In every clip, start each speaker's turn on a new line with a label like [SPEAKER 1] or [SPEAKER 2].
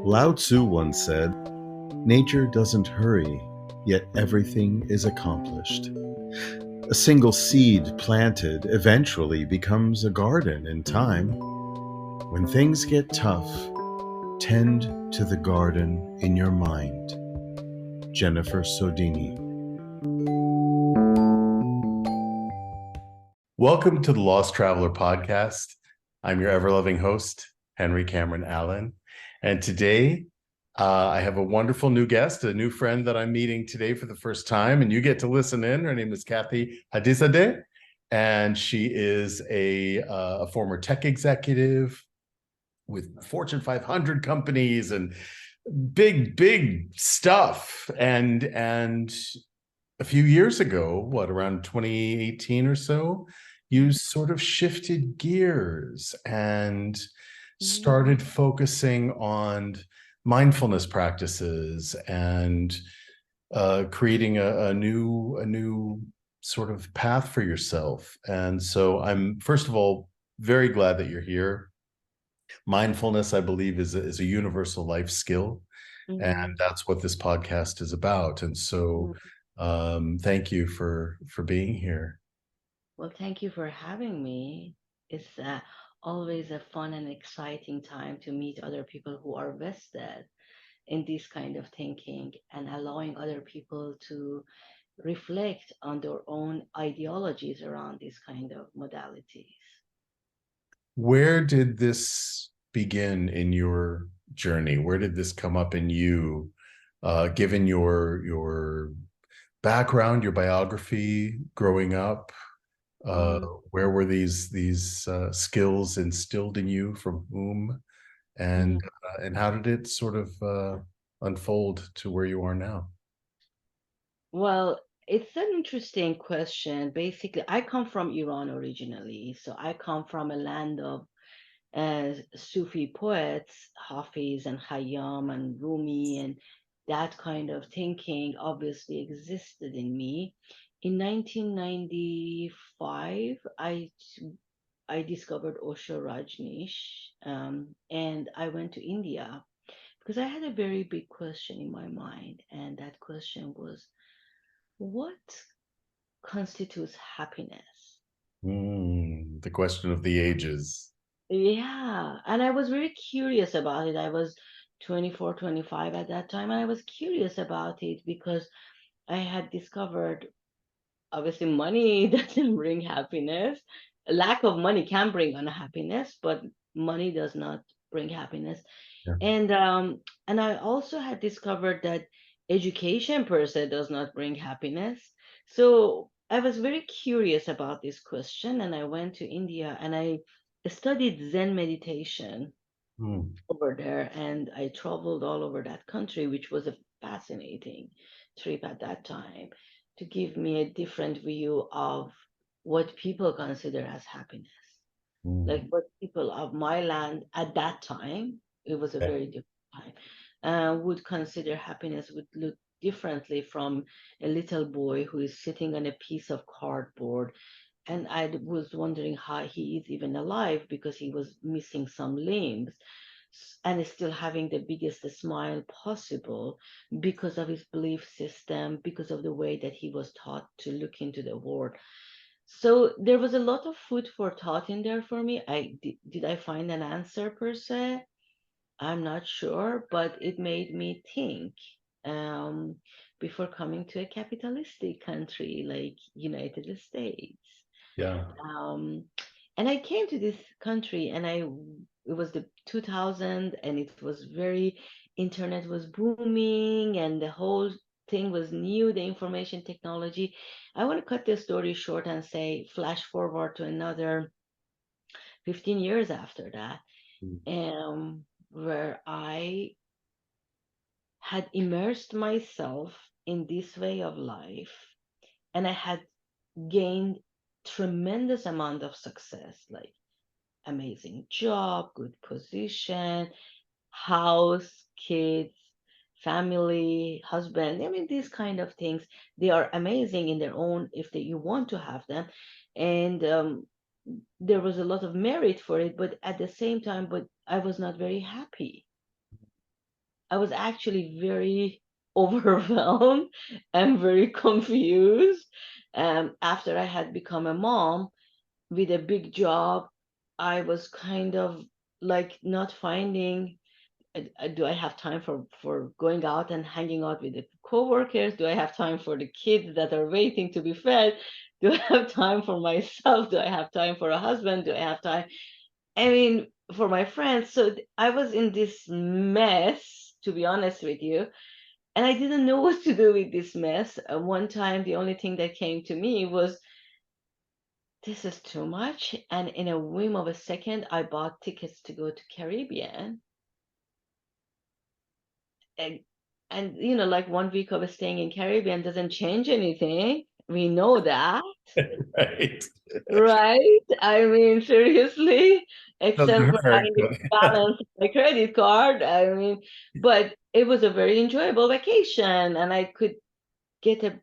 [SPEAKER 1] Lao Tzu once said, "Nature doesn't hurry, yet everything is accomplished." A single seed planted eventually becomes a garden in time. When things get tough, tend to the garden in your mind. Jennifer Sodini. Welcome to the Lost Traveler podcast. I'm your ever-loving host, Henry Cameron Allen. And today, I have a wonderful new guest, a new friend that I'm meeting today for the first time, and you get to listen in. Her name is Kathy Hadizadeh, and she is a former tech executive with Fortune 500 companies and big stuff. And a few years ago, around 2018 or so, you sort of shifted gears and started focusing on mindfulness practices and creating a new sort of path for yourself. And so I'm, first of all, very glad that you're here. Mindfulness, I believe, is a universal life skill. And that's what this podcast is about. And so thank you for being here.
[SPEAKER 2] Well, thank you for having me. It's always a fun and exciting time to meet other people who are vested in this kind of thinking and allowing other people to reflect on their own ideologies around this kind of modalities.
[SPEAKER 1] Where did this begin in your journey? Where did this come up in you, given your background, your biography growing up?
[SPEAKER 2] Mm.
[SPEAKER 1] Where were these skills instilled in you, from whom,
[SPEAKER 2] Mm.
[SPEAKER 1] and how did it sort of unfold to where you are now?
[SPEAKER 2] Well, it's an interesting question. Basically, I come from Iran originally, so I come from a land of Sufi poets, Hafiz and Khayyam and Rumi, and that kind of thinking obviously existed in me. In 1995, I discovered Osho Rajneesh, and I went to India because I had a very big question in my mind, and that question was, what constitutes happiness?
[SPEAKER 1] The question of the ages.
[SPEAKER 2] Yeah, and I was very curious about it. I was 24, 25 at that time, and I was curious about it because I had discovered obviously money doesn't bring happiness. A lack of money can bring unhappiness, but money does not bring happiness.
[SPEAKER 1] Yeah.
[SPEAKER 2] And I also had discovered that education per se does not bring happiness. So I was very curious about this question, and I went to India and I studied Zen meditation
[SPEAKER 1] Mm.
[SPEAKER 2] over there, and I traveled all over that country, which was a fascinating trip at that time to give me a different view of what people consider as happiness. Like
[SPEAKER 1] Mm.
[SPEAKER 2] what people of my land at that time, it was a
[SPEAKER 1] Okay.
[SPEAKER 2] very different time, would consider happiness would look differently from a little boy who is sitting on a piece of cardboard. And I was wondering how he is even alive because he was missing some limbs and is still having the biggest smile possible because of his belief system, because of the way that he was taught to look into the world. So there was a lot of food for thought in there for me. Did I find an answer per se? I'm not sure, but it made me think um, before coming to a capitalistic country like United States.
[SPEAKER 1] Yeah.
[SPEAKER 2] Um, and I came to this country, and it was the 2000, and it was very internet was booming, and the whole thing was new, the information technology. I want to cut the story short and say, flash forward to another 15 years after that,
[SPEAKER 1] Mm.
[SPEAKER 2] where I had immersed myself in this way of life, and I had gained tremendous amount of success, like amazing job, good position, house, kids, family, husband. I mean, these kind of things, they are amazing in their own if you want to have them. And there was a lot of merit for it, but at the same time, but I was not very happy. I was actually very overwhelmed and very confused. After I had become a mom with a big job, I was kind of like not finding, do I have time for going out and hanging out with the coworkers? Do I have time for the kids that are waiting to be fed? Do I have time for myself? Do I have time for a husband? Do I have time? I mean, for my friends. So I was in this mess, to be honest with you, and I didn't know what to do with this mess. One time, the only thing that came to me was, this is too much. And in a whim of a second, I bought tickets to go to Caribbean. And, and like 1 week of staying in Caribbean doesn't change anything. We know that,
[SPEAKER 1] Right.
[SPEAKER 2] right? I mean, seriously, except
[SPEAKER 1] Doesn't
[SPEAKER 2] for
[SPEAKER 1] hurt.
[SPEAKER 2] having a balance on my credit card. I mean, but it was a very enjoyable vacation, and I could get a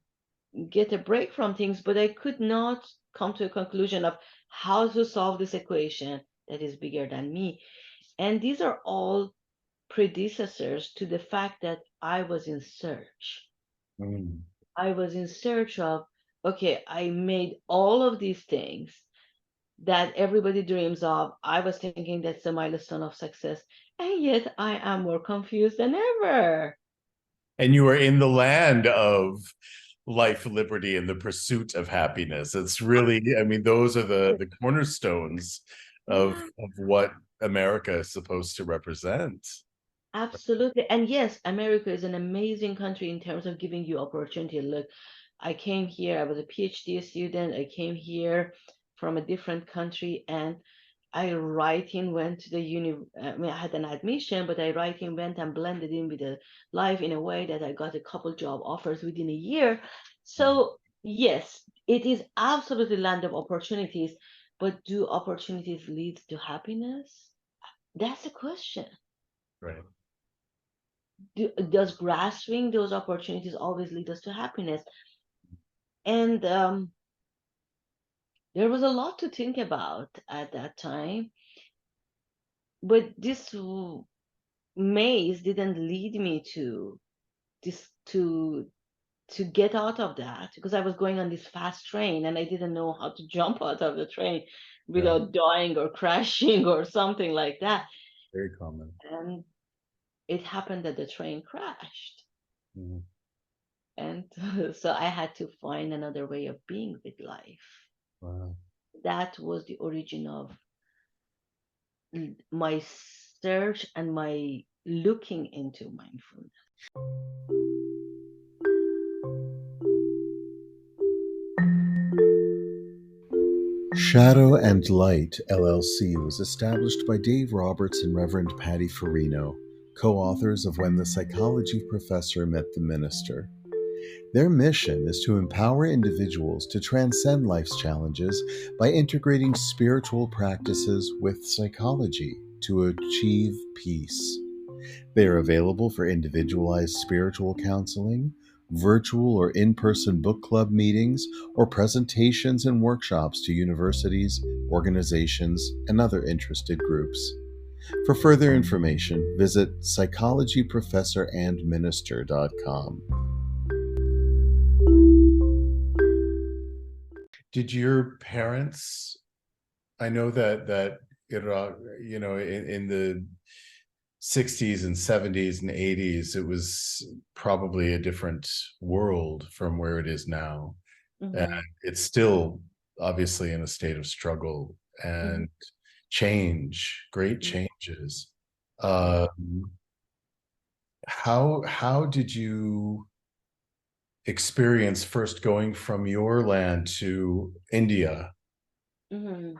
[SPEAKER 2] get a break from things, but I could not come to a conclusion of how to solve this equation that is bigger than me. And these are all predecessors to the fact that I was in search.
[SPEAKER 1] Mm.
[SPEAKER 2] I was in search of, okay, I made all of these things that everybody dreams of. I was thinking that's a milestone of success. And yet I am more confused than ever.
[SPEAKER 1] And you are in the land of life, liberty, and the pursuit of happiness. It's really, I mean, those are the cornerstones
[SPEAKER 2] Yeah.
[SPEAKER 1] of what America is supposed to represent.
[SPEAKER 2] Absolutely. And yes, America is an amazing country in terms of giving you opportunity. Look, I came here, I was a PhD student. I came here from a different country, and I right in went to the uni. I mean, I had an admission, but I right in went and blended in with the life in a way that I got a couple job offers within a year. So yes, it is absolutely land of opportunities, but do opportunities lead to happiness? That's the question.
[SPEAKER 1] Right.
[SPEAKER 2] Does grasping those opportunities always lead us to happiness? And there was a lot to think about at that time, but this maze didn't lead me to this to get out of that, because I was going on this fast train and I didn't know how to jump out of the train
[SPEAKER 1] Yeah.
[SPEAKER 2] without dying or crashing or something like that.
[SPEAKER 1] Very common.
[SPEAKER 2] And it happened that the train crashed.
[SPEAKER 1] Mhm.
[SPEAKER 2] And so I had to find another way of being with life.
[SPEAKER 1] Wow.
[SPEAKER 2] That was the origin of my search and my looking into mindfulness.
[SPEAKER 3] Shadow and Light LLC was established by Dave Roberts and Reverend Patty Farino, co-authors of When the Psychology Professor Met the Minister. Their mission is to empower individuals to transcend life's challenges by integrating spiritual practices with psychology to achieve peace. They are available for individualized spiritual counseling, virtual or in person book club meetings, or presentations and workshops to universities, organizations, and other interested groups. For further information, visit psychologyprofessorandminister.com.
[SPEAKER 1] Did your parents, I know that it, in the 60s and 70s and 80s, it was probably a different world from where it is now. And
[SPEAKER 2] Mm-hmm,
[SPEAKER 1] it's still obviously in a state of struggle
[SPEAKER 2] mm-hmm,
[SPEAKER 1] and change, great
[SPEAKER 2] yeah,
[SPEAKER 1] changes.
[SPEAKER 2] yeah.
[SPEAKER 1] Um, how did you experience first going from your land to India
[SPEAKER 2] Mm-hmm,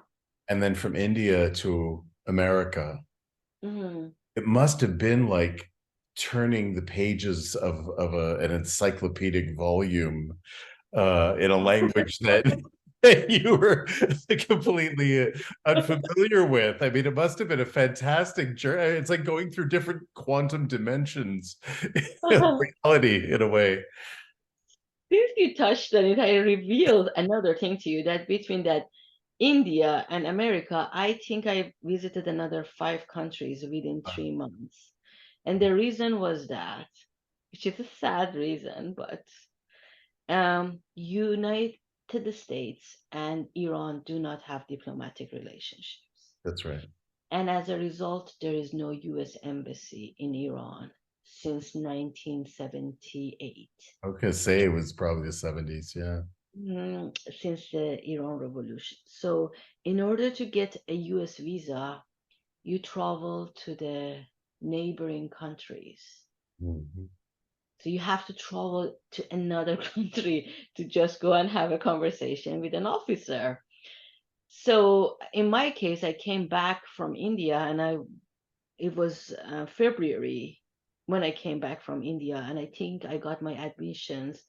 [SPEAKER 1] and then from India to America?
[SPEAKER 2] mm-hmm.
[SPEAKER 1] It must have been like turning the pages of an encyclopedic volume in a language that you were completely unfamiliar with. I mean, it must have been a fantastic journey. It's like going through different quantum dimensions of reality in a way.
[SPEAKER 2] Since you touched on it, I revealed another thing to you, that between that India and America, I think I visited another 5 countries within 3 months. And the reason was that, which is a sad reason, but United States and Iran do not have diplomatic relationships.
[SPEAKER 1] That's right.
[SPEAKER 2] And as a result, there is no US embassy in Iran since 1978,
[SPEAKER 1] I was gonna say it was probably the 70s. Yeah.
[SPEAKER 2] since the Iran Revolution. So, in order to get a US visa, you travel to the neighboring countries.
[SPEAKER 1] Mhm.
[SPEAKER 2] So, you have to travel to another country to just go and have a conversation with an officer. So, in my case, I came back from India and it was February when I came back from India, and I think I got my admissions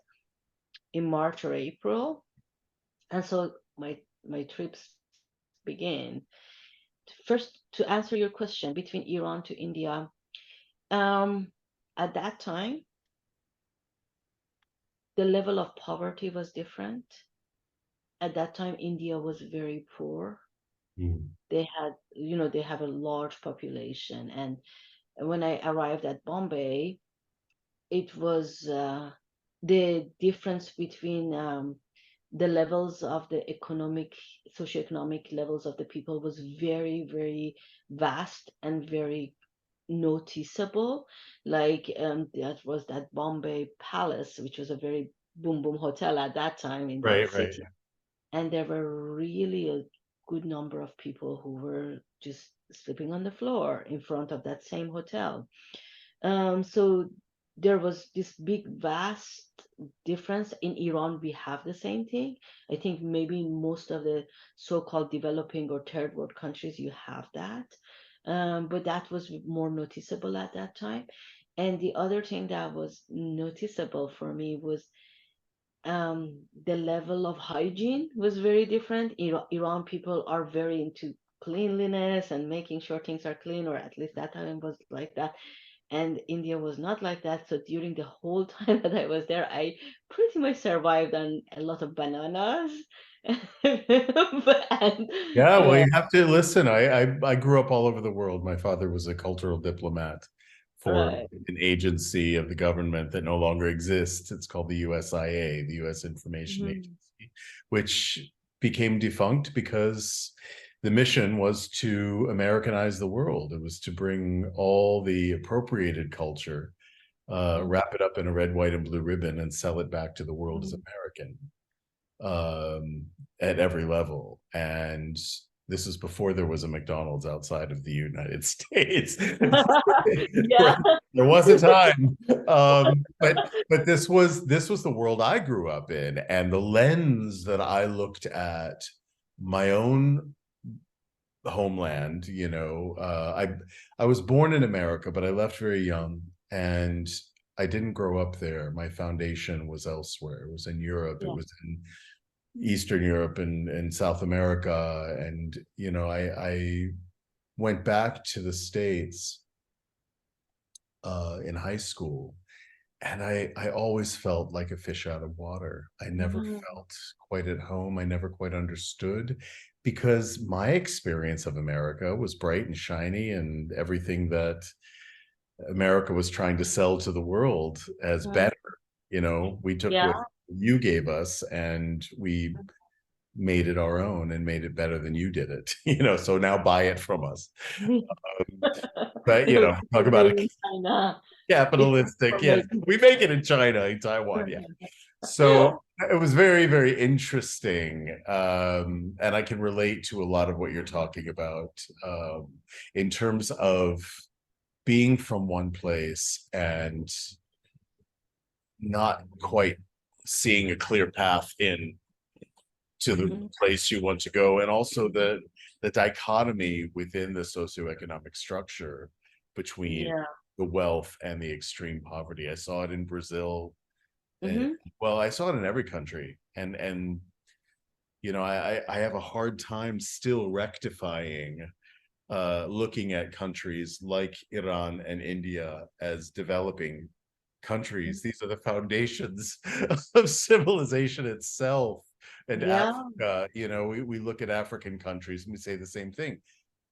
[SPEAKER 2] in March or April, and so my trips began. First, to answer your question, between Iran to India, um, at that time the level of poverty was different. At that time, India was very poor.
[SPEAKER 1] Mhm.
[SPEAKER 2] They have a large population, and when I arrived at Bombay, it was the difference between the levels of the socioeconomic levels of the people was very, very vast and very noticeable. Like that was that Bombay Palace, which was a very boom boom hotel at that time in that
[SPEAKER 1] Right, right.
[SPEAKER 2] city, and there were really a good number of people who were just sleeping on the floor in front of that same hotel. So there was this big, vast difference. In Iran, we have the same thing. I think maybe in most of the so-called developing or third world countries, you have that. But that was more noticeable at that time. And the other thing that was noticeable for me was the level of hygiene was very different. Iran people are very into cleanliness and making sure things are clean, or at least that time was like that. And India was not like that. So during the whole time that I was there, I pretty much survived on a lot of bananas. and,
[SPEAKER 1] Yeah, well,
[SPEAKER 2] uh,
[SPEAKER 1] you have to listen. I grew up all over the world. My father was a cultural diplomat for
[SPEAKER 2] right.
[SPEAKER 1] an agency of the government that no longer exists. It's called the USIA, the U.S. Information
[SPEAKER 2] Mhm.
[SPEAKER 1] Agency, which became defunct because the mission was to Americanize the world. It was to bring all the appropriated culture, wrap it up in a red, white, and blue ribbon, and sell it back to the world as
[SPEAKER 2] Mhm.
[SPEAKER 1] American, um, at every level. And this is before there was a McDonald's outside of the United States.
[SPEAKER 2] Yeah.
[SPEAKER 1] There was a time, but this was the world I grew up in, and the lens that I looked at my own homeland. I was born in America, but I left very young, and I didn't grow up there. My foundation was elsewhere. It was in Europe. It
[SPEAKER 2] Yeah.
[SPEAKER 1] was in Eastern Europe and South America. And, I went back to the States in high school, and I always felt like a fish out of water. I never
[SPEAKER 2] Mhm.
[SPEAKER 1] felt quite at home. I never quite understood, because my experience of America was bright and shiny and everything that America was trying to sell to the world as
[SPEAKER 2] Mhm.
[SPEAKER 1] better. We took
[SPEAKER 2] Yeah.
[SPEAKER 1] what you gave us and we made it our own and made it better than you did it. So now buy it from us. But
[SPEAKER 2] It was
[SPEAKER 1] talk about
[SPEAKER 2] made
[SPEAKER 1] a
[SPEAKER 2] in China. It's
[SPEAKER 1] capitalistic, yes,
[SPEAKER 2] information.
[SPEAKER 1] we make it in China, in Taiwan, yeah. So it was very, very interesting. And I can relate to a lot of what you're talking about, in terms of being from one place and not quite seeing a clear path in to the
[SPEAKER 2] Mhm.
[SPEAKER 1] place you want to go, and also the dichotomy within the socioeconomic structure between
[SPEAKER 2] Yeah.
[SPEAKER 1] the wealth and the extreme poverty. I saw it in Brazil, and
[SPEAKER 2] Hmm.
[SPEAKER 1] well, I saw it in every country, and I have a hard time still rectifying, looking at countries like Iran and India as developing countries. These are the foundations of civilization itself. And
[SPEAKER 2] Yeah.
[SPEAKER 1] Africa, we look at African countries and we say the same thing.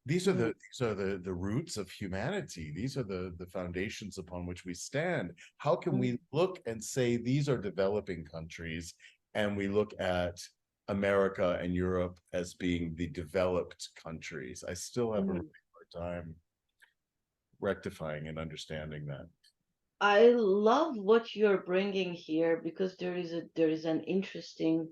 [SPEAKER 1] these are the roots of humanity. These are the foundations upon which we stand. How can we look and say these are developing countries, and we look at America and Europe as being the developed countries? I still have a really hard time rectifying and understanding that.
[SPEAKER 2] I love what you're bringing here because there is an interesting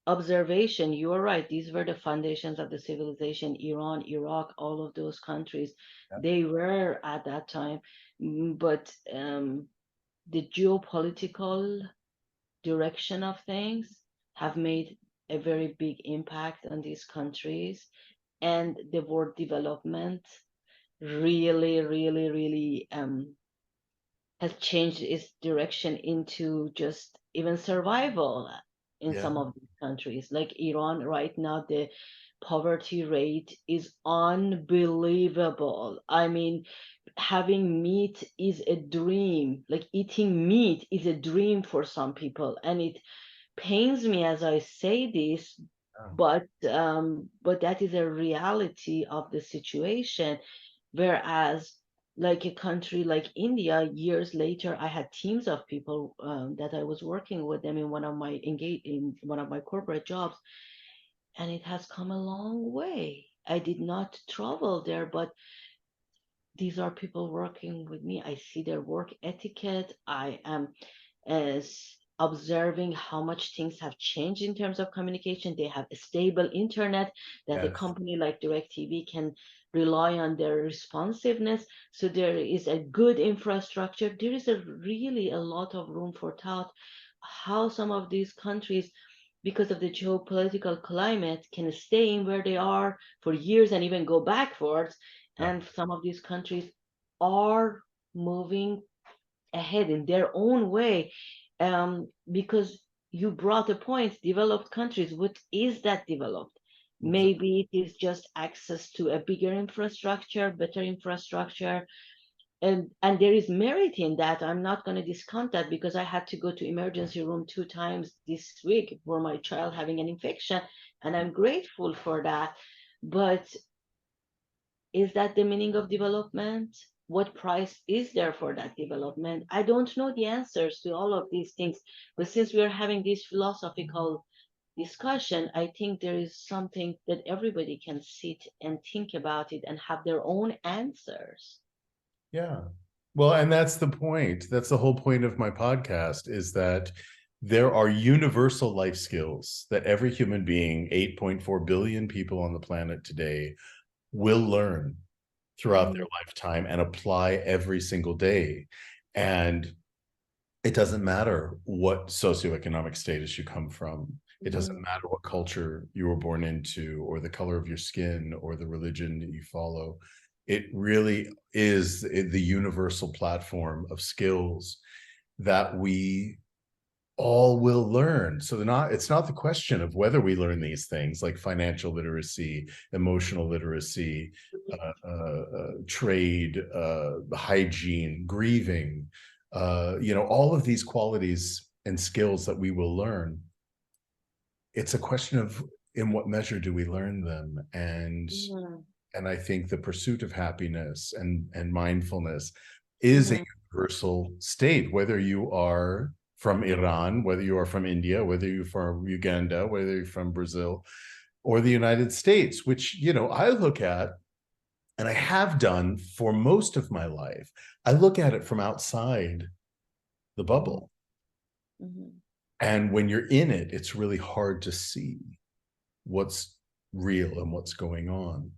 [SPEAKER 2] observation. You are right. These were the foundations of the civilization. Iran, Iraq, all of those countries,
[SPEAKER 1] Yeah.
[SPEAKER 2] they were at that time. But the geopolitical direction of things have made a very big impact on these countries, and the word development really, really, really has changed its direction into just even survival in
[SPEAKER 1] Yeah.
[SPEAKER 2] some of these countries. Like Iran, right now, the poverty rate is unbelievable. I mean, having meat is a dream. Like eating meat is a dream for some people, and it pains me as I say this,
[SPEAKER 1] Yeah.
[SPEAKER 2] but that is a reality of the situation. Whereas, like a country like India, years later, I had teams of people that I was working with them in one of my corporate jobs, and it has come a long way. I did not travel there, but these are people working with me. I see their work etiquette. I am as observing how much things have changed in terms of communication. They have a stable internet that a
[SPEAKER 1] Yes.
[SPEAKER 2] company like DirecTV can rely on their responsiveness. So there is a good infrastructure. There is a really a lot of room for thought how some of these countries, because of the geopolitical climate, can stay in where they are for years and even go backwards.
[SPEAKER 1] Yeah.
[SPEAKER 2] And some of these countries are moving ahead in their own way, because you brought a point, developed countries, what is that developed? Maybe it is just access to a bigger infrastructure, better infrastructure, and there is merit in that. I'm not going to discount that because I had to go to emergency room 2 times this week for my child having an infection, and I'm grateful for that. But is that the meaning of development? What price is there for that development? I don't know the answers to all of these things. But since we are having this philosophical discussion, I think there is something that everybody can sit and think about it and have their own answers.
[SPEAKER 1] Yeah. Well, and that's the point. That's the whole point of my podcast, is that there are universal life skills that every human being, 8.4 billion people on the planet today, will learn throughout their lifetime and apply every single day. And it doesn't matter what socioeconomic status you come from. It doesn't matter what culture you were born into, or the color of your skin, or the religion that you follow. It really is the universal platform of skills that we all will learn. So it's not the question of whether we learn these things like financial literacy, emotional literacy, trade, hygiene, grieving, all of these qualities and skills that we will learn. It's a question of in what measure do we learn them, and I think the pursuit of happiness and mindfulness is a universal state, whether you are from Iran, whether you are from India, whether you're from Uganda, whether you're from Brazil or the United States, which, I look at, and I have done for most of my life. I look at it from outside the bubble. And when you're in it, it's really hard to see what's real and what's going on.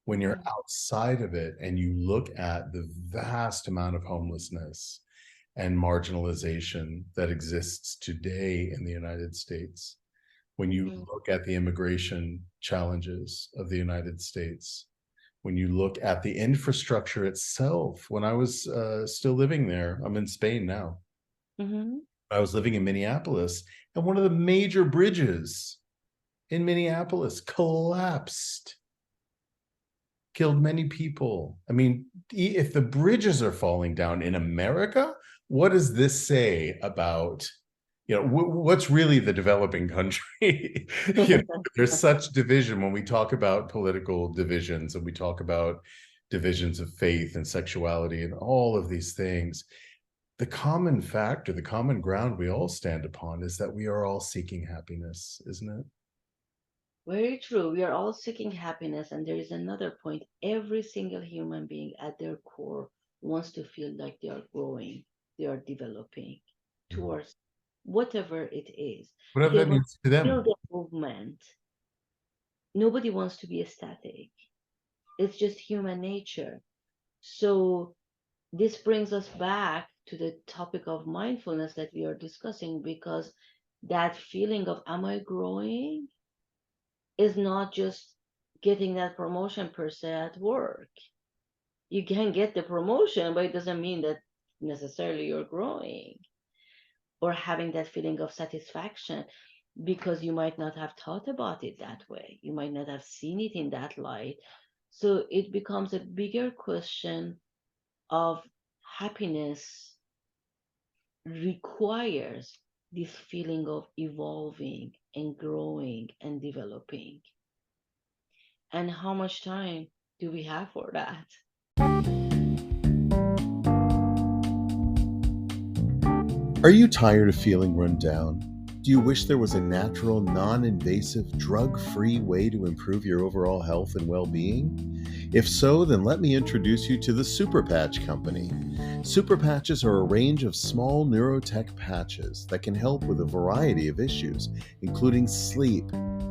[SPEAKER 1] When you're outside of it and you look at the vast amount of homelessness and marginalization that exists today in the United States, when you look at the immigration challenges of the United States, when you look at the infrastructure itself, when I was still living there, I'm in Spain now. I was living in Minneapolis, and one of the major bridges in Minneapolis collapsed, killed many people. I mean, if the bridges are falling down in America, what does this say about, what's really the developing country? There's such division when we talk about political divisions, and we talk about divisions of faith and sexuality and all of these things. The common factor, the common ground we all stand upon is that we are all seeking happiness, isn't it?
[SPEAKER 2] Very true. We are all seeking happiness, and there is another point. Every single human being at their core wants to feel like they are growing, they are developing towards whatever it is.
[SPEAKER 1] Whatever
[SPEAKER 2] They
[SPEAKER 1] that
[SPEAKER 2] want
[SPEAKER 1] means to
[SPEAKER 2] to feel
[SPEAKER 1] them.
[SPEAKER 2] the movement. Nobody wants to be static. It's just human nature. So this brings us back to the topic of mindfulness that we are discussing, because that feeling of am I growing is not just getting that promotion per se at work. You can get the promotion, but it doesn't mean that necessarily you're growing, or having that feeling of satisfaction, because you might not have thought about it that way. You might not have seen it in that light. So it becomes a bigger question of happiness requires this feeling of evolving and growing and developing. And how much time do we have for that?
[SPEAKER 3] Are you tired of feeling run down? Do you wish there was a natural, non invasive, drug free way to improve your overall health and well being? If so, then let me introduce you to the Super Patch Company. Super Patches are a range of small neurotech patches that can help with a variety of issues, including sleep,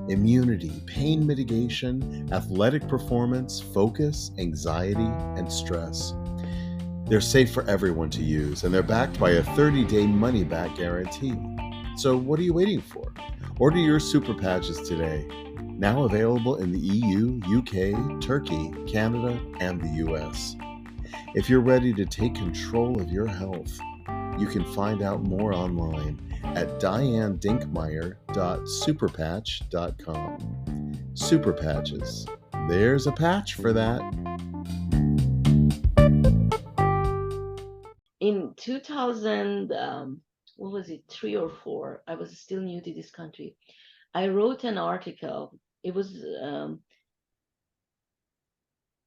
[SPEAKER 3] immunity, pain mitigation, athletic performance, focus, anxiety, and stress. They're safe for everyone to use, and they're backed by a 30-day money-back guarantee. So what are you waiting for? Order your Super Patches today. Now available in the EU, UK, Turkey, Canada, and the US. If you're ready to take control of your health, you can find out more online at dianedinkmeyer.superpatch.com. Super Patches. There's a patch for that.
[SPEAKER 2] In 2000, what was it, 3 or 4? I was still new to this country. I wrote an article. It was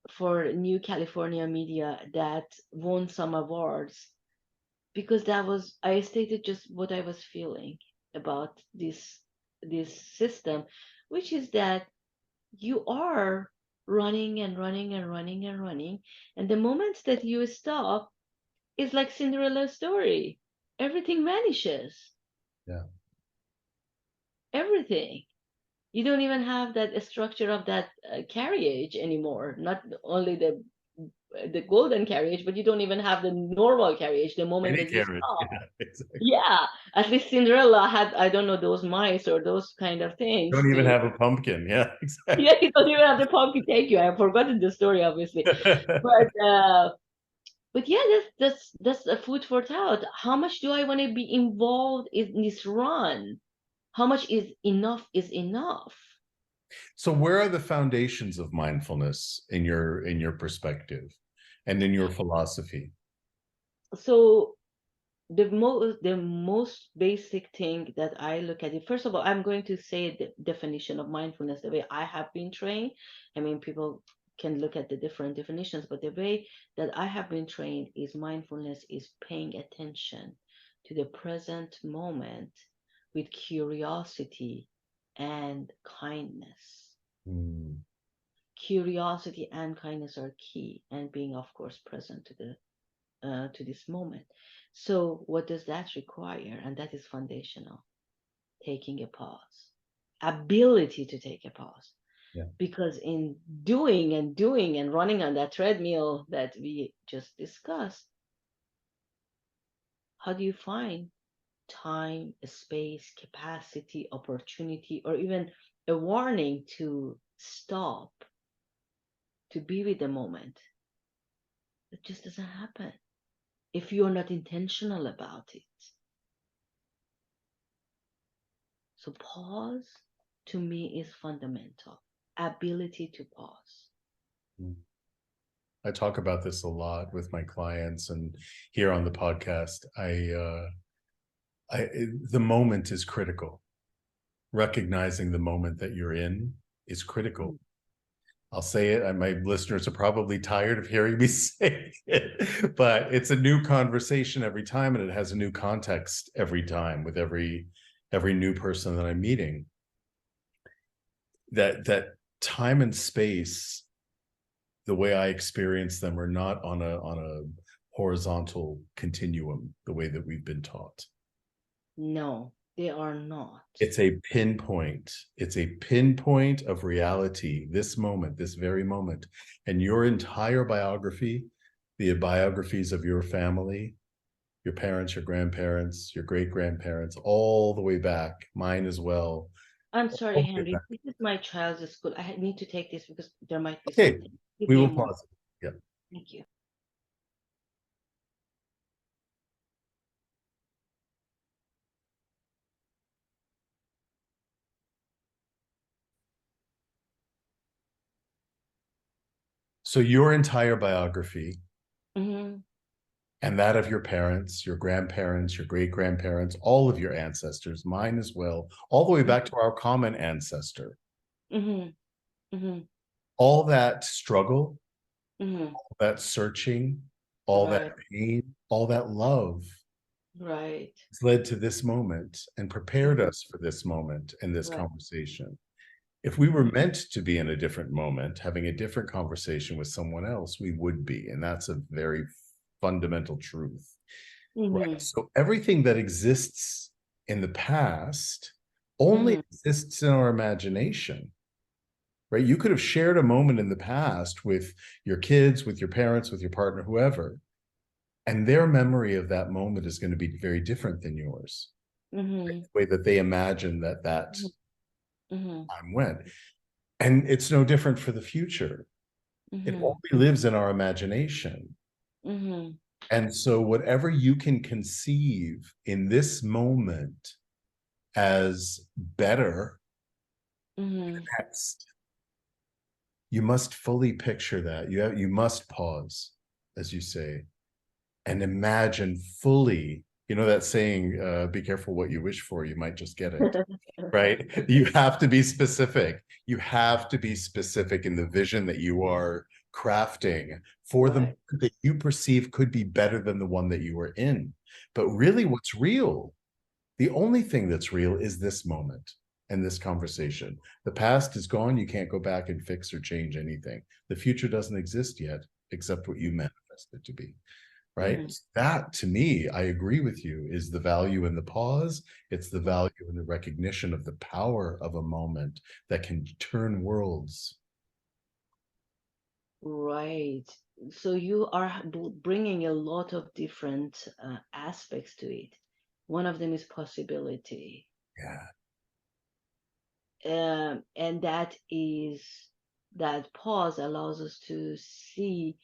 [SPEAKER 2] for New California Media that won some awards, because that was, I stated just what I was feeling about this system, which is that you are running and running and running and running, and the moment that you stop, it's like Cinderella's story. Everything vanishes.
[SPEAKER 1] Yeah.
[SPEAKER 2] Everything. You don't even have that structure of that carriage anymore. Not only the golden carriage, but you don't even have the normal carriage the moment
[SPEAKER 1] Any
[SPEAKER 2] that you
[SPEAKER 1] carrot.
[SPEAKER 2] stop.
[SPEAKER 1] Yeah, exactly.
[SPEAKER 2] Yeah, at least Cinderella had, I don't know, those mice or those kind of things
[SPEAKER 1] Don't even
[SPEAKER 2] to.
[SPEAKER 1] have a pumpkin. Yeah, exactly.
[SPEAKER 2] Yeah, you don't even have the pumpkin. Thank you. I've forgotten the story, obviously. But yeah, that's a food for thought. How much do I want to be involved in this run? How much is enough is enough?
[SPEAKER 1] So where are the foundations of mindfulness in your perspective and in your philosophy?
[SPEAKER 2] So the most basic thing that I look at it, first of all, I'm going to say the definition of mindfulness the way I have been trained. I mean, people can look at the different definitions, but the way that I have been trained is mindfulness is paying attention to the present moment with curiosity and kindness.
[SPEAKER 1] Mm.
[SPEAKER 2] Curiosity and kindness are key, and being, of course, present to this moment. So, what does that require? And that is foundational. Taking a pause, ability to take a pause.
[SPEAKER 1] Yeah.
[SPEAKER 2] Because in doing and doing and running on that treadmill that we just discussed, how do you find time, space, capacity, opportunity, or even a warning to stop, to be with the moment? It just doesn't happen if you're not intentional about it. So pause to me is fundamental. Ability to pause.
[SPEAKER 1] Mm. I talk about this a lot with my clients and here on the podcast. the moment is critical. Recognizing the moment that you're in is critical. I'll say it, and my listeners are probably tired of hearing me say it, but it's a new conversation every time, and it has a new context every time with every new person that I'm meeting. That time and space, the way I experience them, are not on a horizontal continuum the way that we've been taught.
[SPEAKER 2] No, they are not.
[SPEAKER 1] It's a pinpoint. It's a pinpoint of reality, this moment, this very moment. And your entire biography, the biographies of your family, your parents, your grandparents, your great-grandparents, all the way back, mine as well.
[SPEAKER 2] I'm sorry,
[SPEAKER 1] All the way
[SPEAKER 2] Henry.
[SPEAKER 1] back.
[SPEAKER 2] This is my child's school. I need to take this because there might be
[SPEAKER 1] Okay,
[SPEAKER 2] something. Give
[SPEAKER 1] we
[SPEAKER 2] me a
[SPEAKER 1] will
[SPEAKER 2] moment.
[SPEAKER 1] pause it. Yeah.
[SPEAKER 2] Thank you.
[SPEAKER 1] So your entire biography
[SPEAKER 2] Mm-hmm.
[SPEAKER 1] and that of your parents, your grandparents, your great-grandparents, all of your ancestors, mine as well, all the way back to our common ancestor,
[SPEAKER 2] Mm-hmm. Mm-hmm.
[SPEAKER 1] all that struggle,
[SPEAKER 2] Mm-hmm.
[SPEAKER 1] all that searching, all that
[SPEAKER 2] Right.
[SPEAKER 1] pain, all that love
[SPEAKER 2] Right.
[SPEAKER 1] has led to this moment and prepared
[SPEAKER 2] Mm-hmm.
[SPEAKER 1] us for this moment and this
[SPEAKER 2] Right.
[SPEAKER 1] conversation. If we were meant to be in a different moment, having a different conversation with someone else, we would be. And that's a very fundamental truth.
[SPEAKER 2] Mm-hmm.
[SPEAKER 1] Right. So everything that exists in the past only
[SPEAKER 2] Mm-hmm.
[SPEAKER 1] exists in our imagination, right? You could have shared a moment in the past with your kids, with your parents, with your partner, whoever, and their memory of that moment is going to be very different than yours.
[SPEAKER 2] Mm-hmm.
[SPEAKER 1] The way that they imagine that
[SPEAKER 2] Mm-hmm.
[SPEAKER 1] time went. And it's no different for the future. It
[SPEAKER 2] Mm-hmm.
[SPEAKER 1] only lives in our imagination.
[SPEAKER 2] Mm-hmm.
[SPEAKER 1] And so whatever you can conceive in this moment as better
[SPEAKER 2] Mm-hmm.
[SPEAKER 1] next, you must fully picture that. You must pause, as you say, and imagine fully. You know that saying, be careful what you wish for, you might just get it. Right? You have to be specific. You have to be specific in the vision that you are crafting for the
[SPEAKER 2] Right.
[SPEAKER 1] moment that you perceive could be better than the one that you were in. But really, what's real, the only thing that's real is this moment and this conversation. The past is gone. You can't go back and fix or change anything. The future doesn't exist yet, except what you manifest it to be. Right.
[SPEAKER 2] Mm-hmm.
[SPEAKER 1] That, to me, I agree with you, is the value in the pause. It's the value in the recognition of the power of a moment that can turn worlds.
[SPEAKER 2] Right. So you are bringing a lot of different aspects to it. One of them is possibility.
[SPEAKER 1] Yeah.
[SPEAKER 2] And that pause allows us to see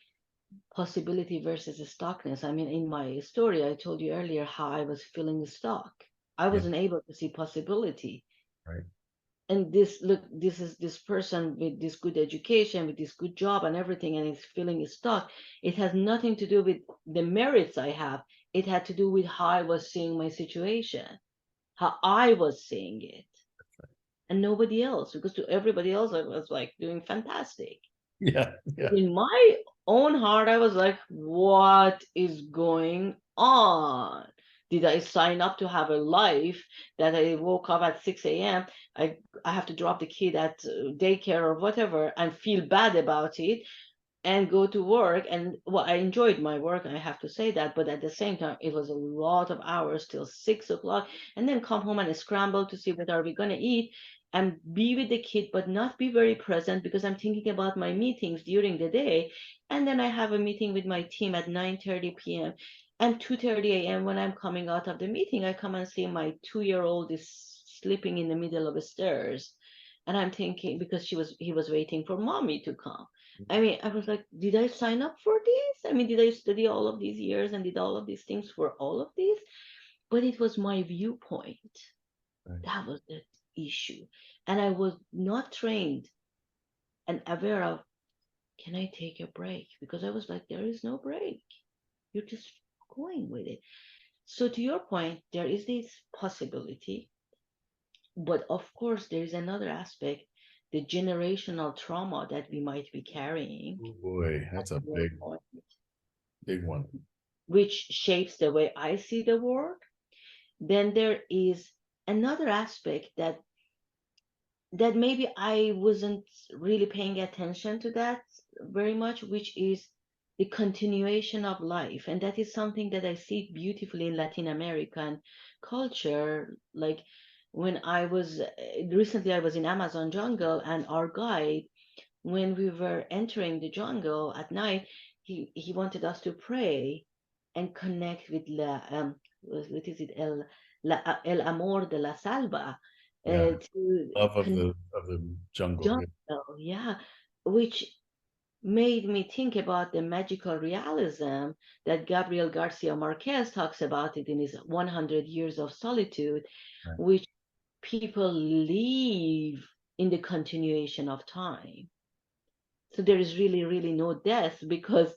[SPEAKER 2] possibility versus stuckness. I mean, in my story, I told you earlier how I was feeling stuck. I
[SPEAKER 1] Yeah.
[SPEAKER 2] wasn't able to see possibility.
[SPEAKER 1] Right.
[SPEAKER 2] And this is this person with this good education, with this good job and everything, and is feeling stuck. It has nothing to do with the merits I have. It had to do with how I was seeing my situation, how I was seeing it, and nobody else, because to everybody else I was like doing fantastic.
[SPEAKER 1] Yeah.
[SPEAKER 2] But
[SPEAKER 1] Yeah.
[SPEAKER 2] in my own heart, I was like, what is going on? Did I sign up to have a life that I woke up at 6 a.m.? I have to drop the kid at daycare or whatever and feel bad about it and go to work. And well, I enjoyed my work, I have to say that, but at the same time it was a lot of hours till 6 o'clock, and then come home and scramble to see what are we going to eat and be with the kid but not be very present because I'm thinking about my meetings during the day. And then I have a meeting with my team at 9:30 p.m. and 2:30 a.m. when I'm coming out of the meeting, I come and see my 2-year-old is sleeping in the middle of the stairs, and I'm thinking, because he was waiting for mommy to come. I mean, I was like, did I sign up for this? I mean, did I study all of these years and did all of these things for all of this? But it was my viewpoint.
[SPEAKER 1] Right.
[SPEAKER 2] That was the issue. And I was not trained and aware of, can I take a break? Because I was like, there is no break. You're just going with it. So to your point, there is this possibility, but of course there is another aspect, the generational trauma that we might be carrying,
[SPEAKER 1] Oh boy, that's a
[SPEAKER 2] your
[SPEAKER 1] big,
[SPEAKER 2] point,
[SPEAKER 1] big one.
[SPEAKER 2] which shapes the way I see the world. Then there is another aspect that maybe I wasn't really paying attention to that very much, which is the continuation of life. And that is something that I see beautifully in Latin American culture. Like when I was recently, I was in Amazon jungle, and our guide, when we were entering the jungle at night, he wanted us to pray and connect with what is it, el amor de la salva,
[SPEAKER 1] Yeah,
[SPEAKER 2] to
[SPEAKER 1] love of
[SPEAKER 2] connect
[SPEAKER 1] the jungle. Yeah.
[SPEAKER 2] jungle, yeah, which made me think about the magical realism that Gabriel Garcia Marquez talks about it in his 100 Years of Solitude,
[SPEAKER 1] Right.
[SPEAKER 2] which people live in the continuation of time. So there is really, really no death because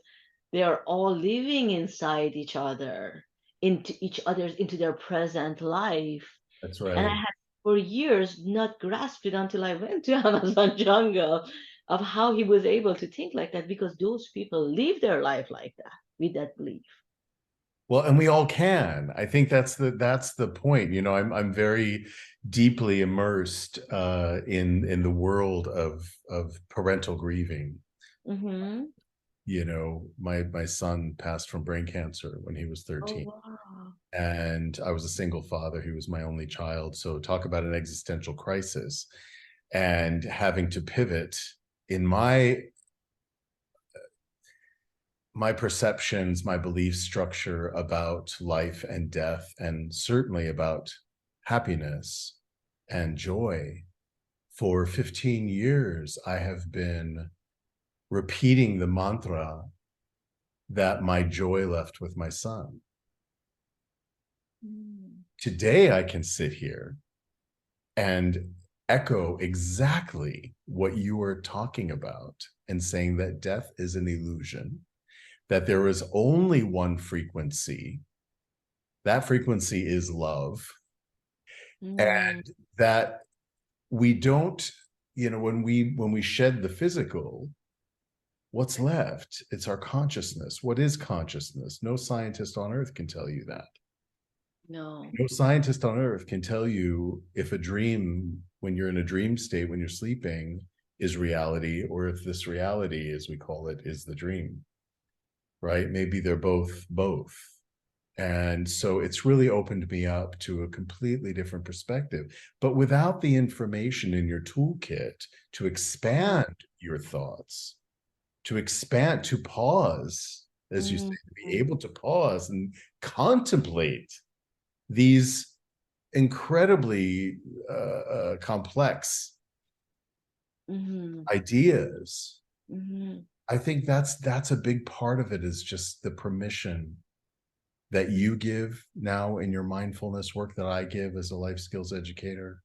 [SPEAKER 2] they are all living inside each other, into their present life.
[SPEAKER 1] That's
[SPEAKER 2] And I
[SPEAKER 1] right.
[SPEAKER 2] had for years not grasped it until I went to Amazon jungle of how he was able to think like that, because those people live their life like that with that belief.
[SPEAKER 1] Well, and we all can. I think that's the point. You know, I'm very deeply immersed in the world of parental grieving.
[SPEAKER 2] Mm-hmm.
[SPEAKER 1] You know, my son passed from brain cancer when he was
[SPEAKER 2] Oh
[SPEAKER 1] 13,
[SPEAKER 2] wow.
[SPEAKER 1] and I was a single father. He was my only child. So talk about an existential crisis, and having to pivot in my perceptions, my belief structure about life and death, and certainly about happiness and joy. For 15 years, I have been repeating the mantra that my joy left with my son.
[SPEAKER 2] Mm.
[SPEAKER 1] Today, I can sit here and echo exactly what you were talking about and saying that death is an illusion, that there is only one frequency. That frequency is love.
[SPEAKER 2] Mm.
[SPEAKER 1] And that we don't, you know, when we shed the physical, what's left? It's our consciousness. What is consciousness? No scientist on earth can tell you that.
[SPEAKER 2] No.
[SPEAKER 1] No scientist on earth can tell you if a dream, when you're in a dream state, when you're sleeping, is reality, or if this reality, as we call it, is the dream, right? Maybe they're both. And so it's really opened me up to a completely different perspective, but without the information in your toolkit to expand your thoughts, to expand, to pause, as you say,
[SPEAKER 2] Mm.
[SPEAKER 1] to be able to pause and contemplate these incredibly complex
[SPEAKER 2] Mm-hmm.
[SPEAKER 1] ideas.
[SPEAKER 2] Mm-hmm.
[SPEAKER 1] I think that's a big part of it, is just the permission that you give now in your mindfulness work, that I give as a life skills educator.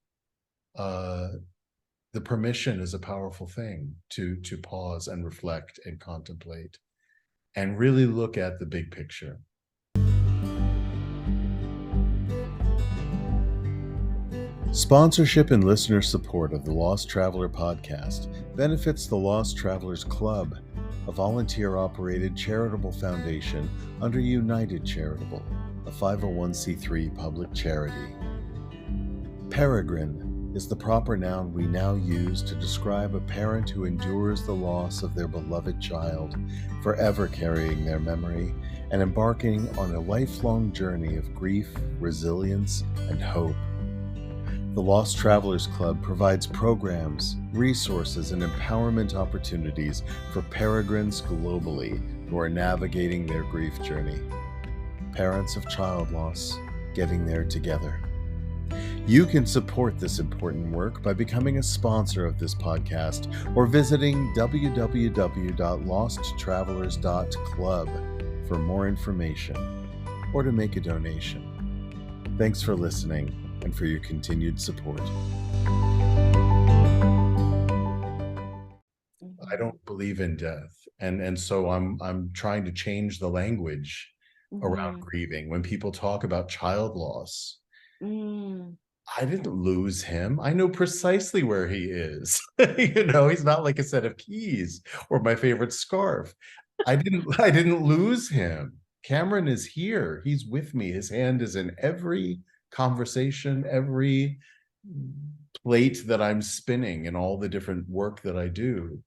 [SPEAKER 1] Uh, the permission is a powerful thing to pause and reflect and contemplate and really look at the big picture.
[SPEAKER 3] Sponsorship and listener support of the Lost Traveler podcast benefits the Lost Travelers Club, a volunteer-operated charitable foundation under United Charitable, a 501c3 public charity. Peregrine is the proper noun we now use to describe a parent who endures the loss of their beloved child, forever carrying their memory and embarking on a lifelong journey of grief, resilience, and hope. The Lost Travelers Club provides programs, resources, and empowerment opportunities for peregrines globally who are navigating their grief journey. Parents of child loss, getting there together. You can support this important work by becoming a sponsor of this podcast or visiting www.losttravelers.club for more information or to make a donation. Thanks for listening and for your continued support.
[SPEAKER 1] I don't believe in death, and so I'm trying to change the language around
[SPEAKER 2] Mm-hmm.
[SPEAKER 1] grieving. When people talk about child loss,
[SPEAKER 2] Mm.
[SPEAKER 1] I didn't lose him. I know precisely where he is. He's not like a set of keys or my favorite scarf. I didn't lose him. Cameron is here. He's with me. His hand is in every conversation, every plate that I'm spinning and all the different work that I do.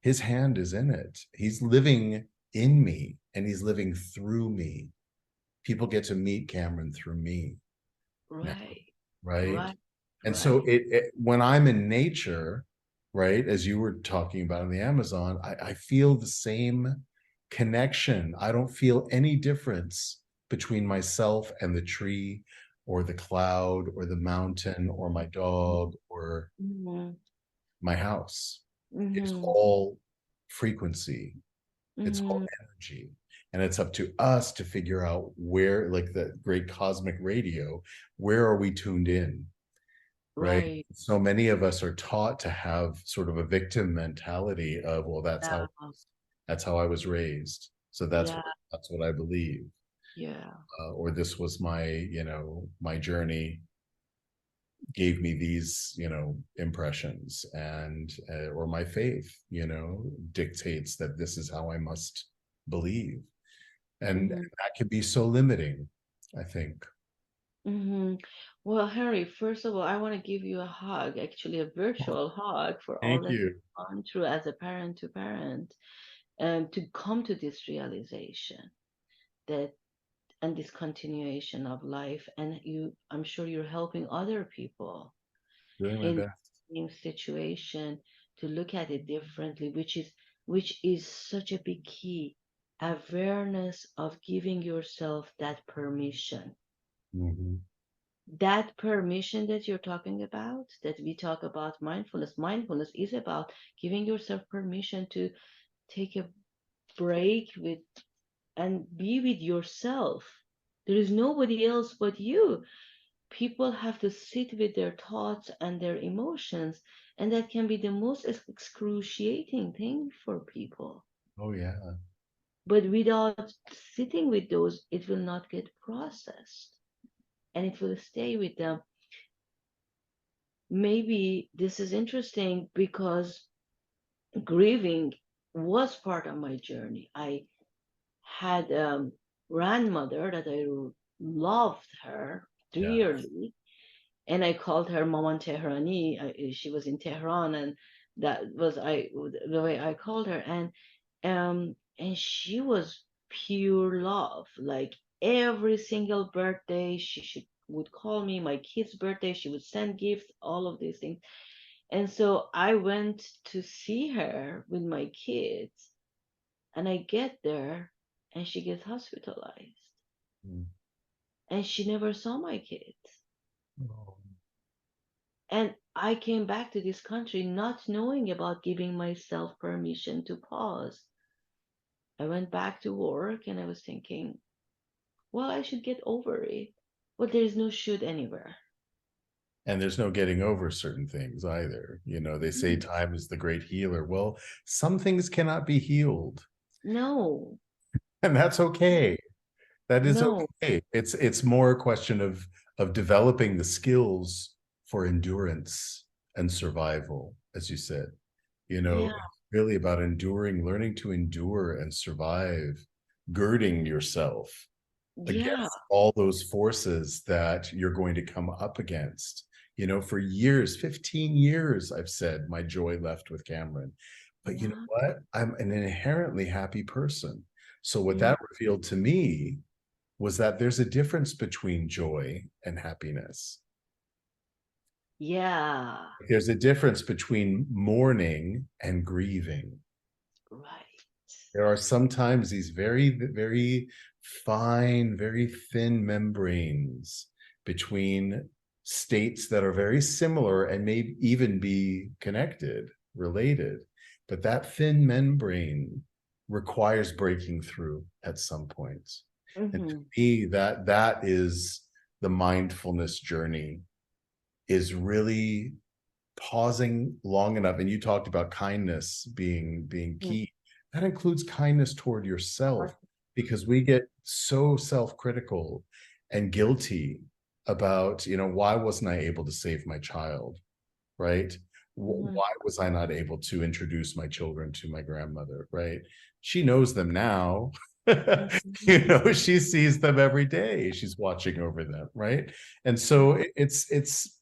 [SPEAKER 1] His hand is in it. He's living in me and he's living through me. People get to meet Cameron through me now,
[SPEAKER 2] Right,
[SPEAKER 1] right?
[SPEAKER 2] right,
[SPEAKER 1] And so
[SPEAKER 2] right.
[SPEAKER 1] when I'm in nature, right, as you were talking about in the Amazon, I feel the same connection. I don't feel any difference between myself and the tree or the cloud or the mountain or my dog or
[SPEAKER 2] Mm-hmm.
[SPEAKER 1] my house. It's
[SPEAKER 2] Mm-hmm.
[SPEAKER 1] all frequency. It's all
[SPEAKER 2] Mm-hmm.
[SPEAKER 1] energy. And it's up to us to figure out where, like the great cosmic radio, where are we tuned in? Right.
[SPEAKER 2] Right.
[SPEAKER 1] So many of us are taught to have sort of a victim mentality of, well,
[SPEAKER 2] Yeah,
[SPEAKER 1] that's how I was raised. So
[SPEAKER 2] yeah,
[SPEAKER 1] that's what I believe.
[SPEAKER 2] yeah.
[SPEAKER 1] Or this was my, my journey gave me these, impressions and, or my faith, dictates that this is how I must believe. And
[SPEAKER 2] Mm-hmm.
[SPEAKER 1] that can be so limiting, I think.
[SPEAKER 2] Mm-hmm. Well, Harry, first of all, I want to give you a hug, actually a virtual hug for all
[SPEAKER 1] Thank
[SPEAKER 2] that
[SPEAKER 1] you.
[SPEAKER 2] you've gone through as a parent to parent, and to come to this realization that and this continuation of life. And I'm sure you're helping other people
[SPEAKER 1] Doing my
[SPEAKER 2] in
[SPEAKER 1] best.
[SPEAKER 2] the same situation to look at it differently, which is such a big key. Awareness of giving yourself that permission.
[SPEAKER 1] Mhm.
[SPEAKER 2] That permission that you're talking about, that we talk about mindfulness is about giving yourself permission to take a break with and be with yourself. There is nobody else but you. People have to sit with their thoughts and their emotions, and that can be the most excruciating thing for people.
[SPEAKER 1] Oh, yeah.
[SPEAKER 2] But without sitting with those, it will not get processed and it will stay with them. Maybe this is interesting because grieving was part of my journey. I had a grandmother that I loved her
[SPEAKER 1] Yeah.
[SPEAKER 2] dearly, and I called her Maman Tehrani. She was in Tehran, and that was the way I called her. And she was pure love. Like every single birthday, she would call me. My kid's birthday, she would send gifts. All of these things. And so I went to see her with my kids, and I get there, and she gets hospitalized,
[SPEAKER 1] Mm.
[SPEAKER 2] and she never saw my kids.
[SPEAKER 1] Oh.
[SPEAKER 2] And I came back to this country not knowing about giving myself permission to pause. I went back to work and I was thinking, well, I should get over it. But there is no should anywhere.
[SPEAKER 1] And there's no getting over certain things either. They say
[SPEAKER 2] Mm.
[SPEAKER 1] time is the great healer. Well, some things cannot be healed,
[SPEAKER 2] No,
[SPEAKER 1] and that's okay. That is
[SPEAKER 2] no,
[SPEAKER 1] okay. It's more a question of developing the skills for endurance and survival, as you said.
[SPEAKER 2] yeah,
[SPEAKER 1] It's really about enduring, learning to endure and survive, girding yourself
[SPEAKER 2] yeah,
[SPEAKER 1] against all those forces that you're going to come up against. For years, 15 years, I've said my joy left with Cameron. But you know
[SPEAKER 2] yeah.
[SPEAKER 1] what? I'm an inherently happy person. So what
[SPEAKER 2] Mm,
[SPEAKER 1] that revealed to me was that there's a difference between joy and happiness.
[SPEAKER 2] yeah,
[SPEAKER 1] There's a difference between mourning and grieving.
[SPEAKER 2] right.
[SPEAKER 1] There are sometimes these very, very fine, very thin membranes between states that are very similar and may even be connected, related. But that thin membrane requires breaking through at some point. And to
[SPEAKER 2] Mm-hmm.
[SPEAKER 1] me, that is the mindfulness journey, is really pausing long enough. And you talked about kindness being key. That includes kindness toward yourself. because we get so self-critical and guilty about, why wasn't I able to save my child, right?
[SPEAKER 2] Mhm.
[SPEAKER 1] Why was I not able to introduce my children to my grandmother, right? She knows them now.
[SPEAKER 2] Mhm.
[SPEAKER 1] She sees them every day. She's watching over them, right? And
[SPEAKER 2] Mhm.
[SPEAKER 1] so it's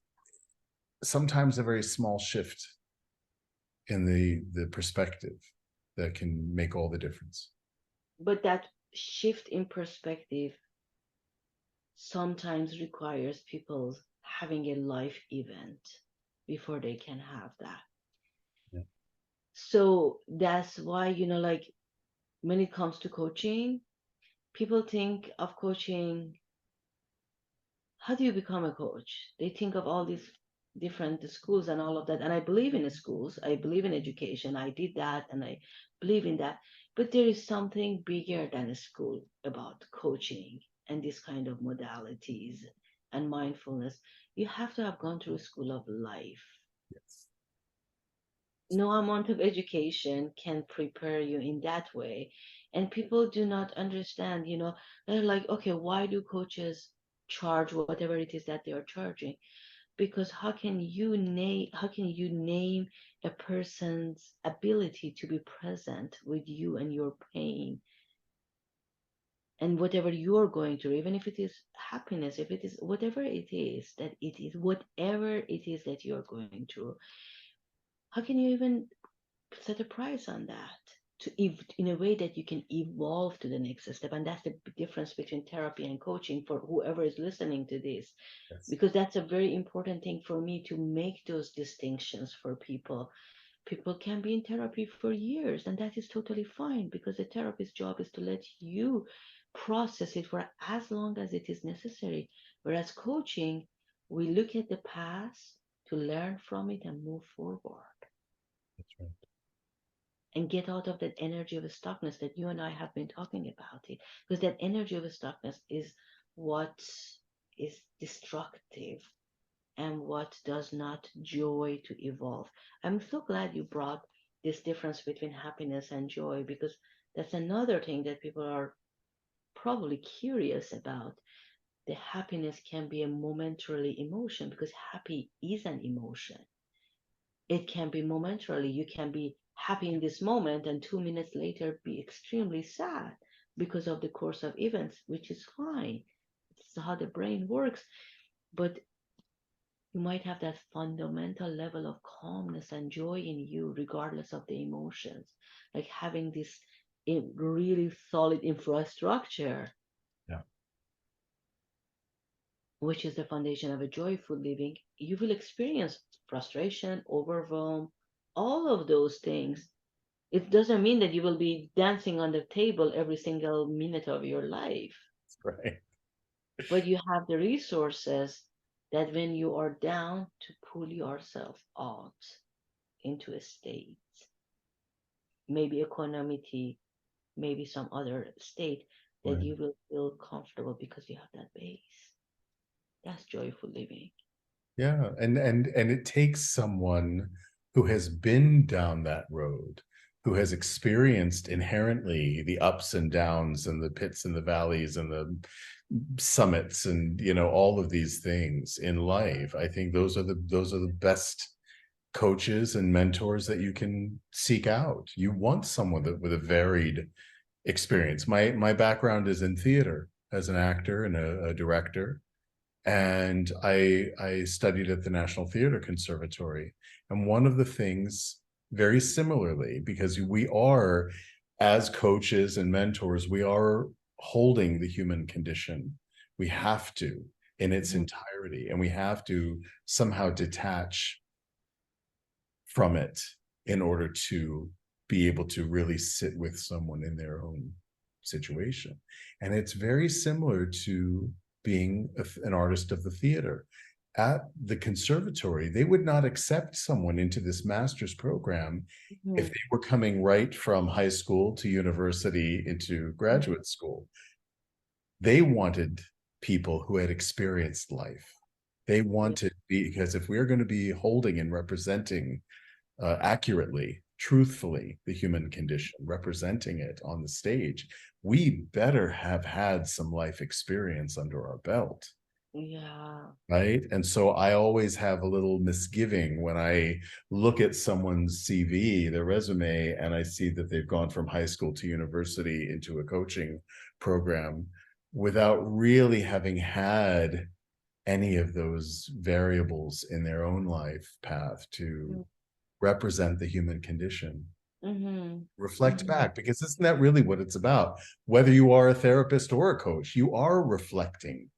[SPEAKER 1] sometimes a very small shift in the perspective that can make all the difference.
[SPEAKER 2] But that shift in perspective sometimes requires people having a life event before they can have that.
[SPEAKER 1] Yeah.
[SPEAKER 2] So that's why, like when it comes to coaching, people think of coaching, how do you become a coach? They think of all these different schools and all of that. And I believe in the schools, I believe in education. I did that and I believe in that. But there is something bigger than a school about coaching and this kind of modalities and mindfulness. You have to have gone through a school of life.
[SPEAKER 1] Yes.
[SPEAKER 2] No amount of education can prepare you in that way. And people do not understand, they're like, okay, why do coaches charge whatever it is that they are charging? Because how can you name a person's ability to be present with you and your pain and whatever you're going through, even if it is happiness, if it is whatever it is that you're going through, how can you even set a price on that in a way that you can evolve to the next step? And that's the difference between therapy and coaching for whoever is listening to this,
[SPEAKER 1] Yes.
[SPEAKER 2] because that's a very important thing for me to make those distinctions for people. People can be in therapy for years, and that is totally fine because the therapist's job is to let you process it for as long as it is necessary. Whereas coaching, we look at the past to learn from it and move forward
[SPEAKER 1] That's right.
[SPEAKER 2] and get out of that energy of stuckness that you and I have been talking about it. Because that energy of stuckness is what is destructive and what does not joy to evolve. I'm so glad you brought this difference between happiness and joy, because that's another thing that people are probably curious about. The happiness can be a momentarily emotion because happy is an emotion. It can be momentarily. You can be happy in this moment and 2 minutes later be extremely sad because of the course of events, which is fine. It's how the brain works. But you might have that fundamental level of calmness and joy in you, regardless of the emotions. Like having this really solid infrastructure,
[SPEAKER 1] Yeah.
[SPEAKER 2] which is the foundation of a joyful living. You will experience frustration, overwhelm, all of those things. It doesn't mean that you will be dancing on the table every single minute of your life,
[SPEAKER 1] That's right.
[SPEAKER 2] but you have the resources that when you are down to pull yourself out into a state, maybe equanimity, maybe some other state, that
[SPEAKER 1] Right.
[SPEAKER 2] you will feel comfortable because you have that base. That's joyful living.
[SPEAKER 1] Yeah, and it takes someone who has been down that road, who has experienced inherently the ups and downs and the pits and the valleys and the summits and all of these things in life. I think those are the best coaches and mentors that you can seek out. You want someone that with a varied experience. My background is in theater as an actor and a director, and I studied at the National Theater Conservatory. And one of the things, very similarly, because we are, as coaches and mentors, we are holding the human condition. We have to in its
[SPEAKER 2] Mhm.
[SPEAKER 1] entirety, and we have to somehow detach from it in order to be able to really sit with someone in their own situation. And it's very similar to being an artist of the theater. At the conservatory, they would not accept someone into this master's program if
[SPEAKER 2] Mhm.
[SPEAKER 1] they were coming right from high school to university into graduate school. They wanted people who had experienced life. They
[SPEAKER 2] Yeah.
[SPEAKER 1] wanted, because if we're going to be holding and representing accurately, truthfully the human condition, representing it on the stage, we better have had some life experience under our belt.
[SPEAKER 2] Yeah.
[SPEAKER 1] Right. And so I always have a little misgiving when I look at someone's CV, their resume, and I see that they've gone from high school to university into a coaching program without really having had any of those variables in their own life path to represent the human condition.
[SPEAKER 2] Mm-hmm.
[SPEAKER 1] Reflect
[SPEAKER 2] Mm-hmm.
[SPEAKER 1] back, because isn't that really what it's about? Whether you are a therapist or a coach, you are reflecting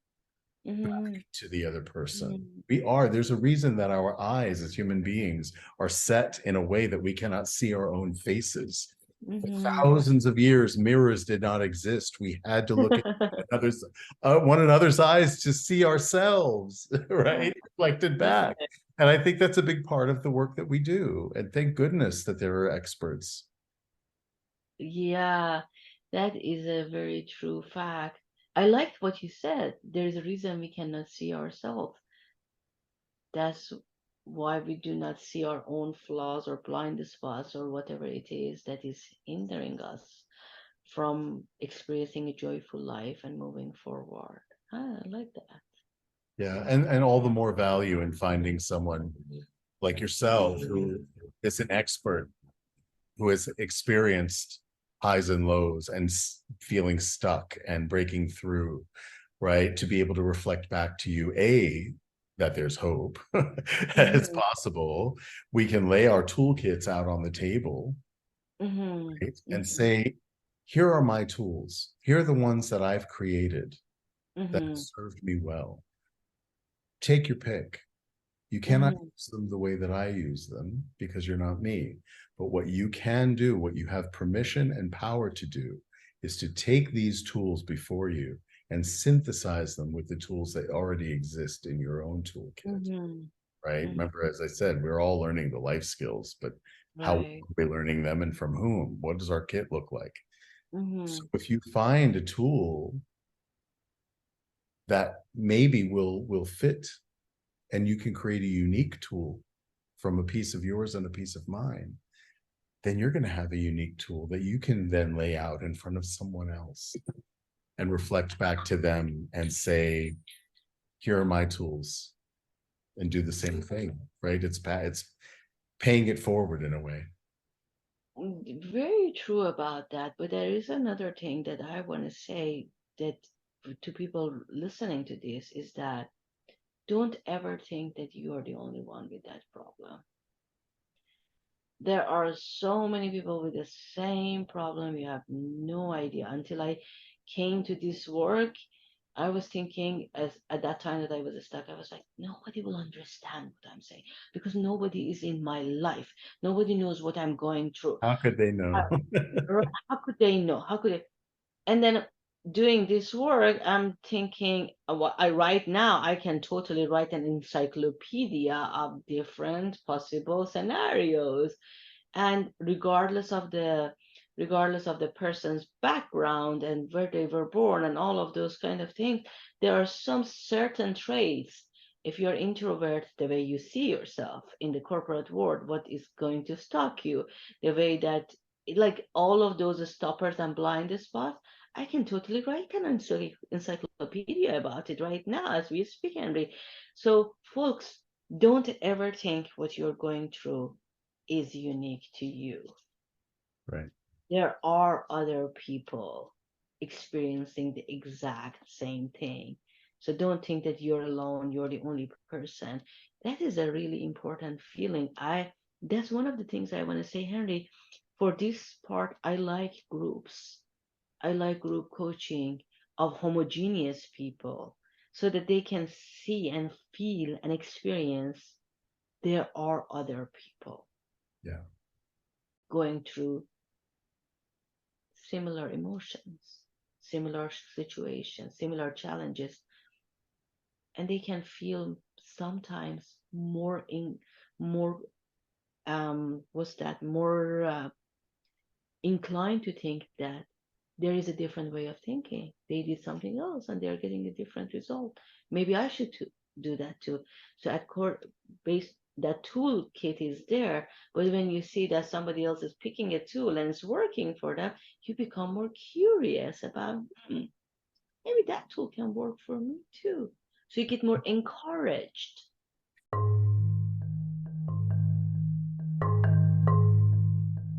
[SPEAKER 2] Mm-hmm.
[SPEAKER 1] to the other person.
[SPEAKER 2] Mm-hmm.
[SPEAKER 1] There's a reason that our eyes as human beings are set in a way that we cannot see our own faces. For
[SPEAKER 2] Mm-hmm.
[SPEAKER 1] thousands of years, mirrors did not exist. We had to look at another's, one another's eyes to see ourselves, right? Reflected back. And I think that's a big part of the work that we do. And thank goodness that there are experts.
[SPEAKER 2] Yeah, that is a very true fact. I liked what you said. There's a reason we cannot see ourselves. That's why we do not see our own flaws or blind spots or whatever it is that is hindering us from experiencing a joyful life and moving forward. Ah, I like that.
[SPEAKER 1] Yeah, and all the more value in finding someone like yourself who is an expert, who has experienced highs and lows and feeling stuck and breaking through, right? To be able to reflect back to you, that there's hope, that it's
[SPEAKER 2] Mm-hmm.
[SPEAKER 1] possible. We can lay our toolkits out on the table,
[SPEAKER 2] Mm-hmm.
[SPEAKER 1] right? And
[SPEAKER 2] Mm-hmm.
[SPEAKER 1] say, here are my tools. Here are the ones that I've created that have
[SPEAKER 2] Mm-hmm.
[SPEAKER 1] served me well. Take your pick. You cannot
[SPEAKER 2] Mm-hmm.
[SPEAKER 1] use them the way that I use them because you're not me. But what you can do, what you have permission and power to do, is to take these tools before you and synthesize them with the tools that already exist in your own toolkit,
[SPEAKER 2] Mm-hmm.
[SPEAKER 1] right?
[SPEAKER 2] Mm-hmm.
[SPEAKER 1] Remember, as I said, we're all learning the life skills, but how are
[SPEAKER 2] Right.
[SPEAKER 1] we learning them and from whom? What does our kit look like? So
[SPEAKER 2] Mm-hmm.
[SPEAKER 1] if you find a tool that maybe will fit, and you can create a unique tool from a piece of yours and a piece of mine, then you're going to have a unique tool that you can then lay out in front of someone else and reflect back to them and say, here are my tools, and do the same thing, right? It's paying it forward in a way.
[SPEAKER 2] Very true about that. But there is another thing that I want to say that to people listening to this is that don't ever think that you are the only one with that problem. There are so many people with the same problem. You have no idea. Until I came to this work, I was thinking as at that time that I was stuck, I was like, nobody will understand what I'm saying because nobody is in my life. Nobody knows what I'm going through.
[SPEAKER 1] How could they know?
[SPEAKER 2] How could they know? How could they? And then doing this work, I'm thinking what I write now, I can totally write an encyclopedia of different possible scenarios. And regardless of the person's background and where they were born and all of those kind of things, there are some certain traits. If you're introvert, the way you see yourself in the corporate world, what is going to stop you, the way that like all of those stoppers and blind spots, I can totally write an encyclopedia about it right now as we speak, Henry. So folks, don't ever think what you're going through is unique to you.
[SPEAKER 1] Right.
[SPEAKER 2] There are other people experiencing the exact same thing. So don't think that you're alone, you're the only person. That is a really important feeling. I That's one of the things I want to say, Henry. For this part, I like groups. I like group coaching of homogeneous people so that they can see and feel and experience there are other people
[SPEAKER 1] Yeah.
[SPEAKER 2] going through similar emotions, similar situations, similar challenges, and they can feel sometimes more what's that more inclined to think that there is a different way of thinking. They did something else and they're getting a different result. Maybe I should do that too. So at core based that toolkit is there. But when you see that somebody else is picking a tool and it's working for them, you become more curious about, maybe that tool can work for me too. So you get more encouraged.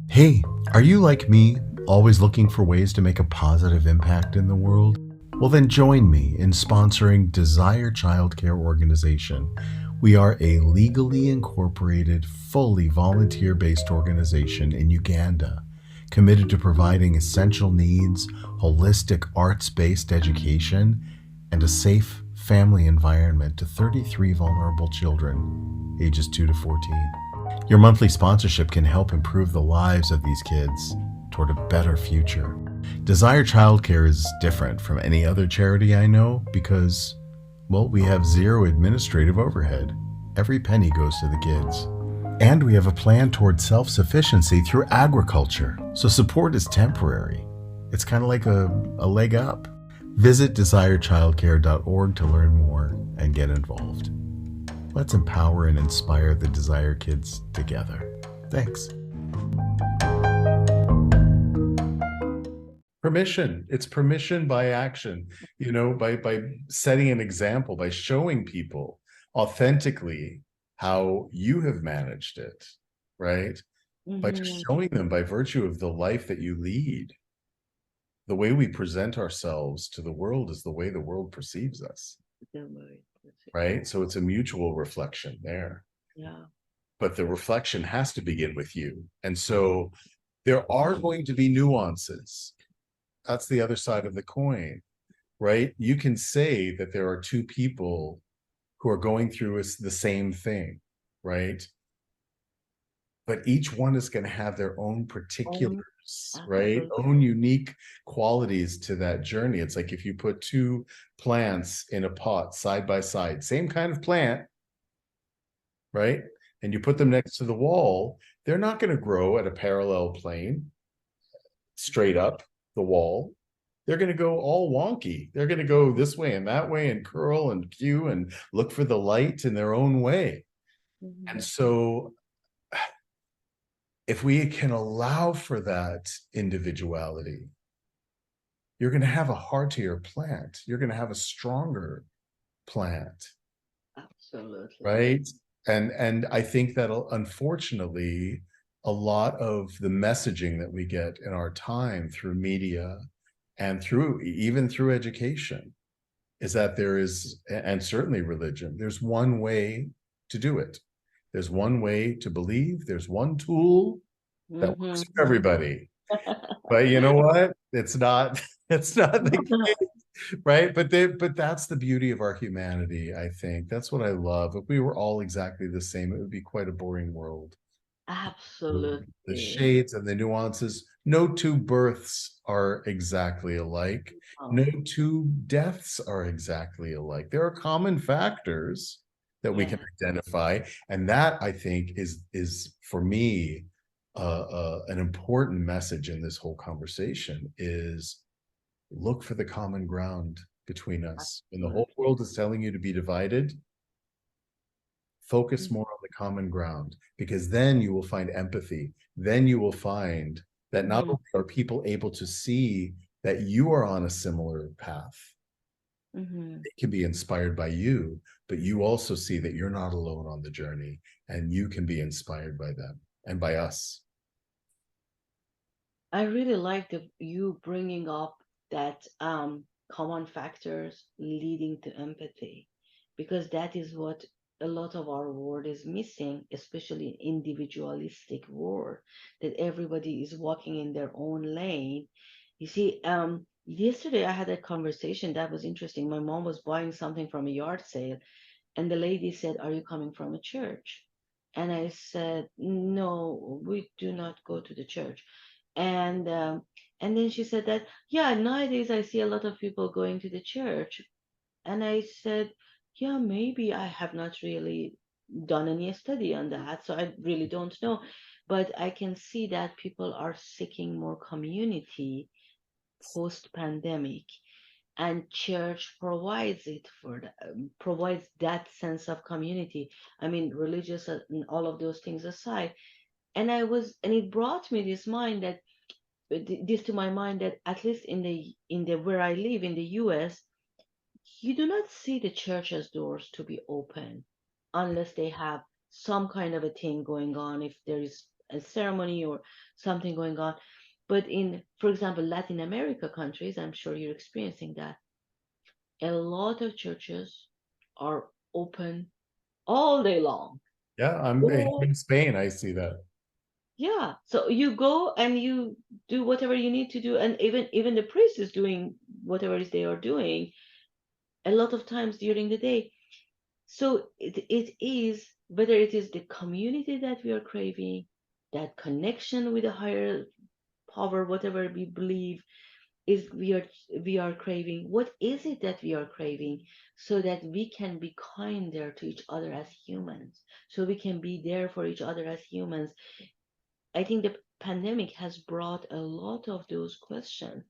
[SPEAKER 3] Hey, are you like me, always looking for ways to make a positive impact in the world? Well, then join me in sponsoring Desire Childcare Organization. We are a legally incorporated, fully volunteer based organization in Uganda, committed to providing essential needs, holistic arts based education, and a safe family environment to 33 vulnerable children, ages 2 to 14. Your monthly sponsorship can help improve the lives of these kids toward a better future. Desire Childcare is different from any other charity I know because, well, we have zero administrative overhead. Every penny goes to the kids. And we have a plan toward self sufficiency through agriculture, so support is temporary. It's kind of like a leg up. Visit desirechildcare.org to learn more and get involved. Let's empower and inspire the Desire kids together. Thanks.
[SPEAKER 1] Permission. It's permission by action, by setting an example, by showing people authentically how you have managed it, right? By just showing them by virtue of the life that you lead. The way we present ourselves to the world is the way the world perceives us, right? So it's a mutual reflection there.
[SPEAKER 2] Yeah.
[SPEAKER 1] But the reflection has to begin with you. And so there are going to be nuances. That's the other side of the coin, right? You can say that there are two people who are going through the same thing, right? But each one is going to have their own particulars, right? Own unique qualities to that journey. It's like if you put two plants in a pot side by side, same kind of plant, right? And you put them next to the wall, they're not going to grow at a parallel plane straight up the wall. They're going to go all wonky. They're going to go this way and that way and curl and cue and look for the light in their own way. And so if we can allow for that individuality, you're going to have a heartier plant. You're going to have a stronger plant.
[SPEAKER 2] Absolutely.
[SPEAKER 1] Right. And I think that unfortunately, a lot of the messaging that we get in our time through media and even through education is that there is, and certainly religion, there's one way to do it. There's one way to believe. There's one tool that works for everybody. But you know what? It's not the case, right? But that's the beauty of our humanity, I think. That's what I love. If we were all exactly the same, it would be quite a boring world.
[SPEAKER 2] Absolutely.
[SPEAKER 1] The shades and the nuances. No two births are exactly alike. No two deaths are exactly alike. There are common factors that we can identify, and that I think is for me an important message in this whole conversation is look for the common ground between us. When the whole world is telling you to be divided, focus more on the common ground, because then you will find empathy. Then you will find that not only are people able to see that you are on a similar path, they can be inspired by you, but you also see that you're not alone on the journey and you can be inspired by them and by us.
[SPEAKER 2] I really like you bringing up that common factors leading to empathy, because that is what a lot of our world is missing, especially in individualistic world, that everybody is walking in their own lane. You see, yesterday I had a conversation that was interesting. My mom was buying something from a yard sale, and the lady said, "Are you coming from a church?" And I said, "No, we do not go to the church." And and then she said that, "Yeah, nowadays I see a lot of people going to the church." And I said, "Yeah, maybe I have not really done any study on that, so I really don't know. But I can see that people are seeking more community post pandemic." and church provides it provides that sense of community. I mean, religious and all of those things aside, and it brought me this to my mind, that at least in the where I live in the US, you do not see the church's doors to be open unless they have some kind of a thing going on, if there is a ceremony or something going on. But in, for example, Latin America countries, I'm sure you're experiencing that, a lot of churches are open all day long.
[SPEAKER 1] Yeah, I'm
[SPEAKER 2] Oh,
[SPEAKER 1] in Spain. I see that.
[SPEAKER 2] yeah. So you go and you do whatever you need to do, and even the priest is doing whatever it is they are doing a lot of times during the day. So it is, whether it is the community that we are craving, that connection with a higher power, whatever we believe is we are craving. What is it that we are craving, so that we can be kinder to each other as humans, so we can be there for each other as humans. I think the pandemic has brought a lot of those questions,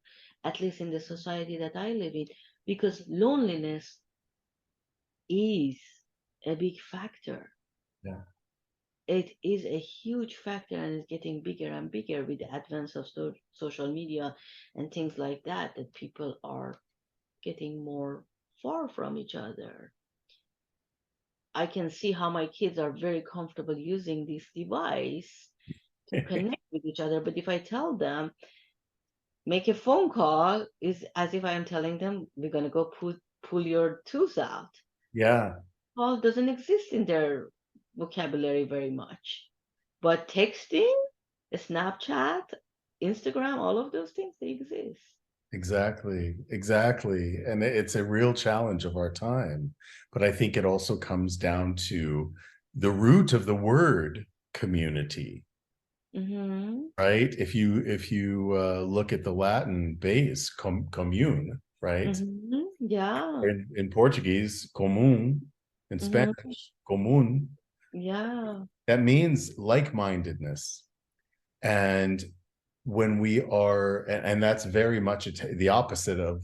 [SPEAKER 2] at least in the society that I live in, because loneliness is a big factor.
[SPEAKER 1] Yeah.
[SPEAKER 2] It is a huge factor, and it's getting bigger and bigger with the advance of social media and things like that, that people are getting more far from each other. I can see how my kids are very comfortable using this device to connect with each other. But if I tell them, make a phone call, is as if I am telling them, we're going to go pull your tooth out.
[SPEAKER 1] Yeah,
[SPEAKER 2] Call doesn't exist in their vocabulary very much. But texting, Snapchat, Instagram, all of those things, they exist.
[SPEAKER 1] exactly. Exactly. And it's a real challenge of our time. But I think it also comes down to the root of the word community,
[SPEAKER 2] Mm-hmm.
[SPEAKER 1] right? If you look at the Latin base, commune, right?
[SPEAKER 2] Mm-hmm. Yeah.
[SPEAKER 1] In Portuguese, comum, in
[SPEAKER 2] Mm-hmm.
[SPEAKER 1] Spanish, común,
[SPEAKER 2] Yeah.
[SPEAKER 1] that means like-mindedness. And when we are, and that's very much the opposite of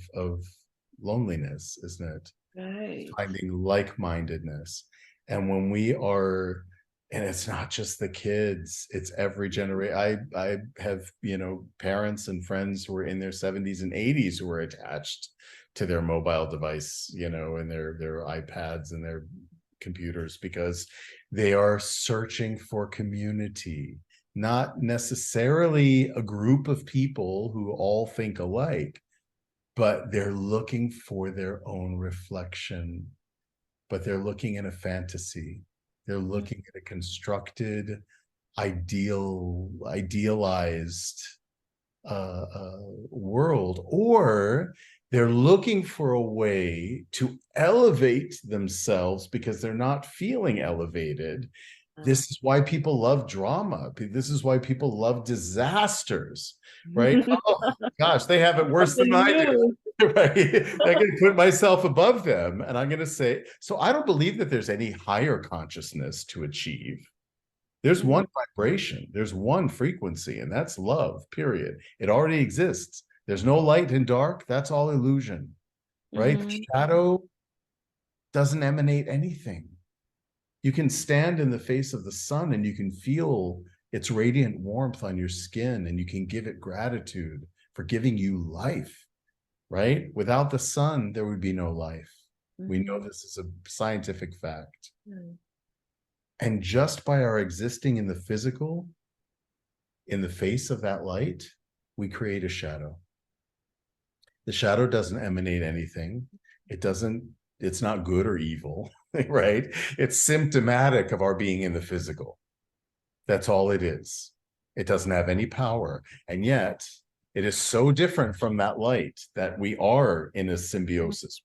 [SPEAKER 1] loneliness, isn't it?
[SPEAKER 2] Right.
[SPEAKER 1] Finding like-mindedness. And when we are, and it's not just the kids, it's every generation. I have, parents and friends who are in their 70s and 80s who are attached to their mobile device, and their iPads and their computers, because they are searching for community, not necessarily a group of people who all think alike, but they're looking for their own reflection. But they're looking in a fantasy. They're looking at a constructed, idealized world, or they're looking for a way to elevate themselves because they're not feeling elevated.
[SPEAKER 2] Uh,
[SPEAKER 1] This is why people love drama. This is why people love disasters, right? Oh gosh, they have it worse than
[SPEAKER 2] Something
[SPEAKER 1] I do.
[SPEAKER 2] new.
[SPEAKER 1] Right? I'm going to put myself above them, and I'm going to say, so I don't believe that there's any higher consciousness to achieve. There's
[SPEAKER 2] Mhm.
[SPEAKER 1] one vibration, there's one frequency, and that's love, period. It already exists. There's no light and dark. That's all illusion, right?
[SPEAKER 2] Mhm.
[SPEAKER 1] Shadow doesn't emanate anything. You can stand in the face of the sun and you can feel its radiant warmth on your skin, and you can give it gratitude for giving you life, right? Without the sun, there would be no life. We know
[SPEAKER 2] Mhm.
[SPEAKER 1] this is a scientific fact.
[SPEAKER 2] Mhm.
[SPEAKER 1] And just by our existing in the physical, in the face of that light, we create a shadow. The shadow doesn't emanate anything. It's not good or evil, right? It's symptomatic of our being in the physical. That's all it is. It doesn't have any power. And yet, it is so different from that light that we are in a symbiosis,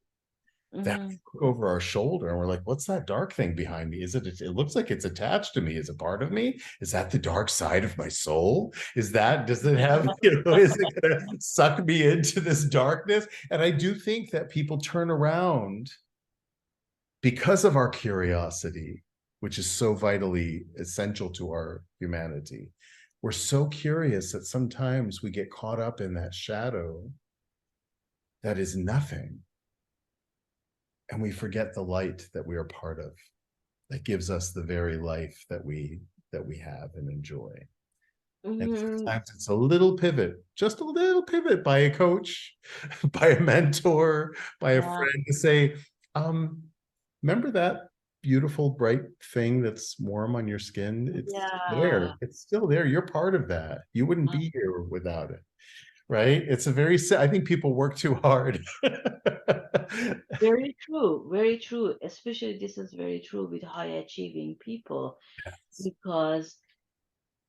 [SPEAKER 1] that we
[SPEAKER 2] Mhm.
[SPEAKER 1] look over our shoulder and we're like, what's that dark thing behind me? It looks like it's attached to me. Is it part of me? Is that the dark side of my soul? Does it have, is it going to suck me into this darkness? And I do think that people turn around because of our curiosity, which is so vitally essential to our humanity. We're so curious that sometimes we get caught up in that shadow that is nothing. And we forget the light that we are part of, that gives us the very life that we have and enjoy. And
[SPEAKER 2] Mm-hmm.
[SPEAKER 1] sometimes it's a little pivot, just a little pivot by a coach, by a mentor, by a
[SPEAKER 2] Yeah,
[SPEAKER 1] friend to say, remember that beautiful bright thing that's warm on your skin? It's
[SPEAKER 2] yeah.
[SPEAKER 1] there. It's still there. You're part of that. You wouldn't be here without it. Right? It's a very, I think people work too hard.
[SPEAKER 2] Very true, very true. Especially this is very true with high achieving people because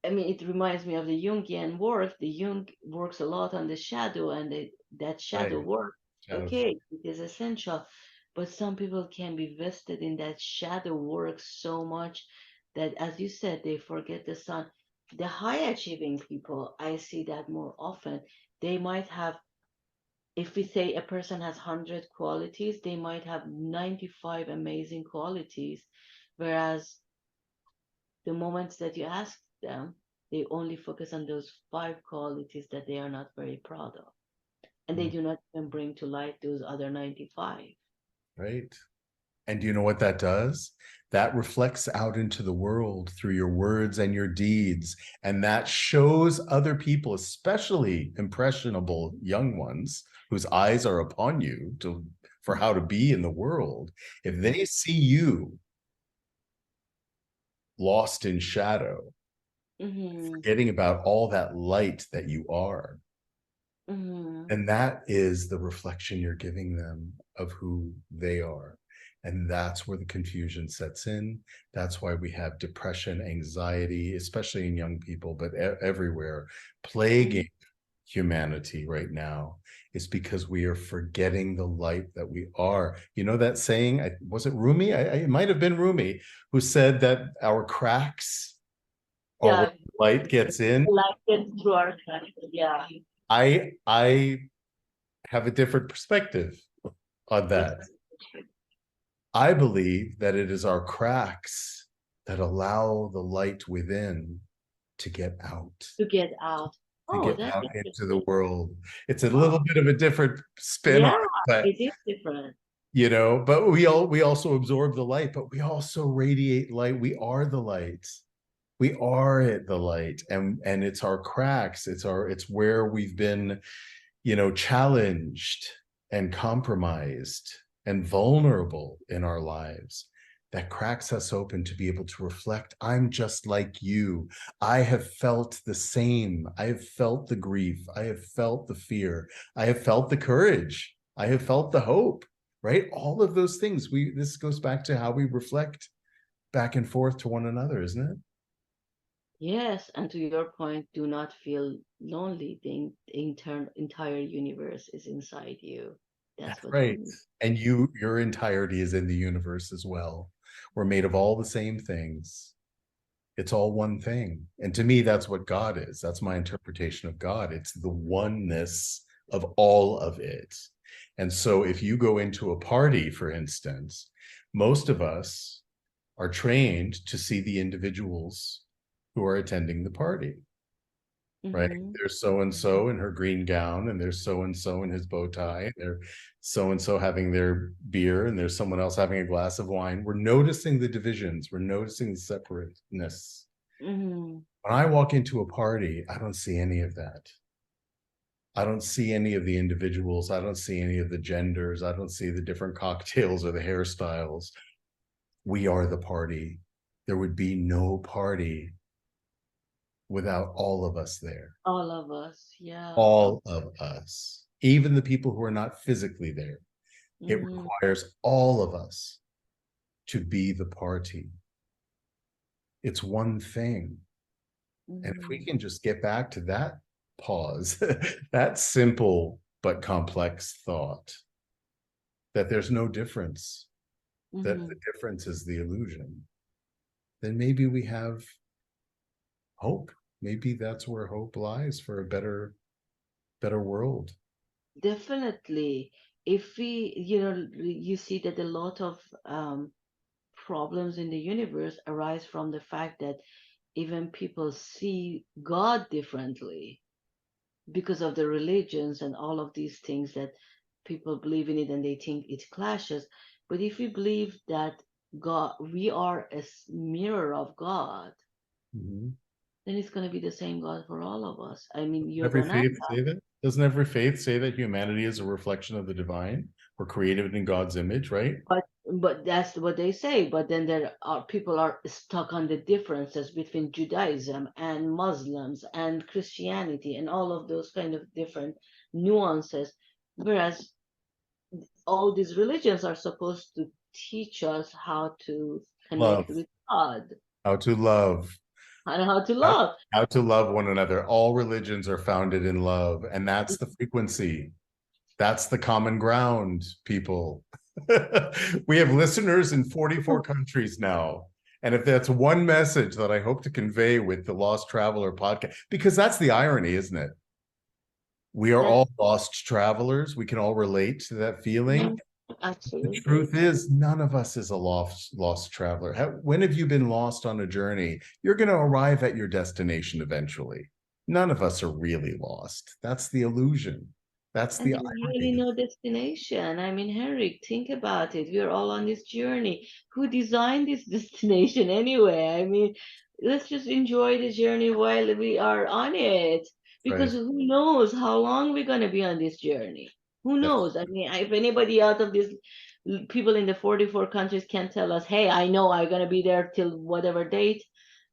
[SPEAKER 2] I mean it reminds me of the Jungian work. The Jung works a lot on the shadow and that shadow
[SPEAKER 1] Right.
[SPEAKER 2] work.
[SPEAKER 1] Shadows.
[SPEAKER 2] Okay, it is essential, but some people can be vested in that shadow work so much that, as you said, they forget the sun. The high achieving people, I see that more often. They might have, if we say a person has 100 qualities, they might have 95 amazing qualities, whereas the moments that you ask them, they only focus on those 5 qualities that they are not very proud of, and they
[SPEAKER 1] Mm,
[SPEAKER 2] do not even bring to light those other 95.
[SPEAKER 1] right. And do you know what that does? That reflects out into the world through your words and your deeds. And that shows other people, especially impressionable young ones whose eyes are upon you for how to be in the world. If
[SPEAKER 2] Mm-hmm.
[SPEAKER 1] they see you lost in shadow,
[SPEAKER 2] Mm-hmm.
[SPEAKER 1] forgetting about all that light that you are,
[SPEAKER 2] Mm-hmm.
[SPEAKER 1] and that is the reflection you're giving them of who they are. And that's where the confusion sets in. That's why we have depression, anxiety, especially in young people, but everywhere, plaguing humanity right now. Is because we are forgetting the light that we are. You know that saying, was it Rumi? It might have been Rumi who said that our cracks are where
[SPEAKER 2] Yeah,
[SPEAKER 1] the light gets in.
[SPEAKER 2] like it through our country. Yeah,
[SPEAKER 1] I have a different perspective on that.
[SPEAKER 2] it's
[SPEAKER 1] I believe that it is our cracks that allow the light within to get out,
[SPEAKER 2] to get out.
[SPEAKER 1] to
[SPEAKER 2] Oh,
[SPEAKER 1] get
[SPEAKER 2] that's
[SPEAKER 1] out into the
[SPEAKER 2] interesting.
[SPEAKER 1] world. It's a little
[SPEAKER 2] Oh,
[SPEAKER 1] bit of a different spin on
[SPEAKER 2] yeah,
[SPEAKER 1] it, but
[SPEAKER 2] it is different.
[SPEAKER 1] but we also absorb the light, but we also radiate light. We are the light. We are it, the light, and it's our cracks. It's where we've been challenged and compromised and vulnerable in our lives that cracks us open to be able to reflect. I'm just like you. I have felt the same. I have felt the grief. I have felt the fear. I have felt the courage. I have felt the hope, right? All of those things. This goes back to how we reflect back and forth to one another, isn't it?
[SPEAKER 2] Yes, and to your point, do not feel lonely. The entire universe is inside you. That's
[SPEAKER 1] That's
[SPEAKER 2] what we
[SPEAKER 1] right.
[SPEAKER 2] need.
[SPEAKER 1] And your entirety is in the universe as well. We're made of all the same things. It's all one thing. And to me, that's what God is. That's my interpretation of God. It's the oneness of all of it. And so if you go into a party, for instance, most of us are trained to see the individuals who are attending the party, right?
[SPEAKER 2] Mm-hmm.
[SPEAKER 1] There's so and so in her green gown, and there's so and so in his bow tie. And there's so and so having their beer, and there's someone else having a glass of wine. We're noticing the divisions, we're noticing the separateness.
[SPEAKER 2] Mm-hmm.
[SPEAKER 1] When I walk into a party, I don't see any of that. I don't see any of the individuals. I don't see any of the genders. I don't see the different cocktails or the hairstyles. We are the party. There would be no party without all of us there.
[SPEAKER 2] All of us, yeah.
[SPEAKER 1] All of us, even the people who are not physically there. It
[SPEAKER 2] Mm-hmm.
[SPEAKER 1] requires all of us to be the party. It's one thing. And if we
[SPEAKER 2] Mm-hmm.
[SPEAKER 1] can just get back to that pause, that simple but complex thought that there's no difference, that
[SPEAKER 2] Mm-hmm.
[SPEAKER 1] the difference is the illusion, then maybe we have hope. Maybe that's where hope lies for a better world.
[SPEAKER 2] Definitely. If we, you see that a lot of problems in the universe arise from the fact that even people see God differently because of the religions and all of these things that people believe in it and they think it clashes. But if we believe that God, we are a mirror of God,
[SPEAKER 1] Mhm.
[SPEAKER 2] then it's going to be the same God for all of us. I mean, you're
[SPEAKER 1] Every
[SPEAKER 2] gonna,
[SPEAKER 1] faith say that? Doesn't every faith say that humanity is a reflection of the divine? We're created in God's image, right?
[SPEAKER 2] but that's what they say. But then there are people are stuck on the differences between Judaism and Muslims and Christianity and all of those kind of different nuances. Whereas all these religions are supposed to teach us how to connect
[SPEAKER 1] Love.
[SPEAKER 2] with God
[SPEAKER 1] How to love.
[SPEAKER 2] and how to
[SPEAKER 1] How,
[SPEAKER 2] love.
[SPEAKER 1] how to love one another. All religions are founded in love, and that's the frequency. That's the common ground, people. We have listeners in 44 countries now. And if that's one message that I hope to convey with the Lost Traveler podcast, because that's the irony, isn't it? We are
[SPEAKER 2] That's
[SPEAKER 1] all lost travelers. We can all relate to that feeling. The
[SPEAKER 2] absolutely.
[SPEAKER 1] truth is, none of us is a lost traveler. When have you been lost on a journey? You're going to arrive at your destination eventually. None of us are really lost. That's the illusion. That's
[SPEAKER 2] And
[SPEAKER 1] the
[SPEAKER 2] there's really
[SPEAKER 1] irony.
[SPEAKER 2] no destination. I mean, Henrik, think about it. We're all on this journey. Who designed this destination anyway? I mean, let's just enjoy the journey while we are on it.
[SPEAKER 1] Right.
[SPEAKER 2] Because who knows how long we're going to be on this journey? Who
[SPEAKER 1] That's
[SPEAKER 2] knows? I mean, if anybody out of these people in the 44 countries can tell us, hey, I know I'm going to be there till whatever date,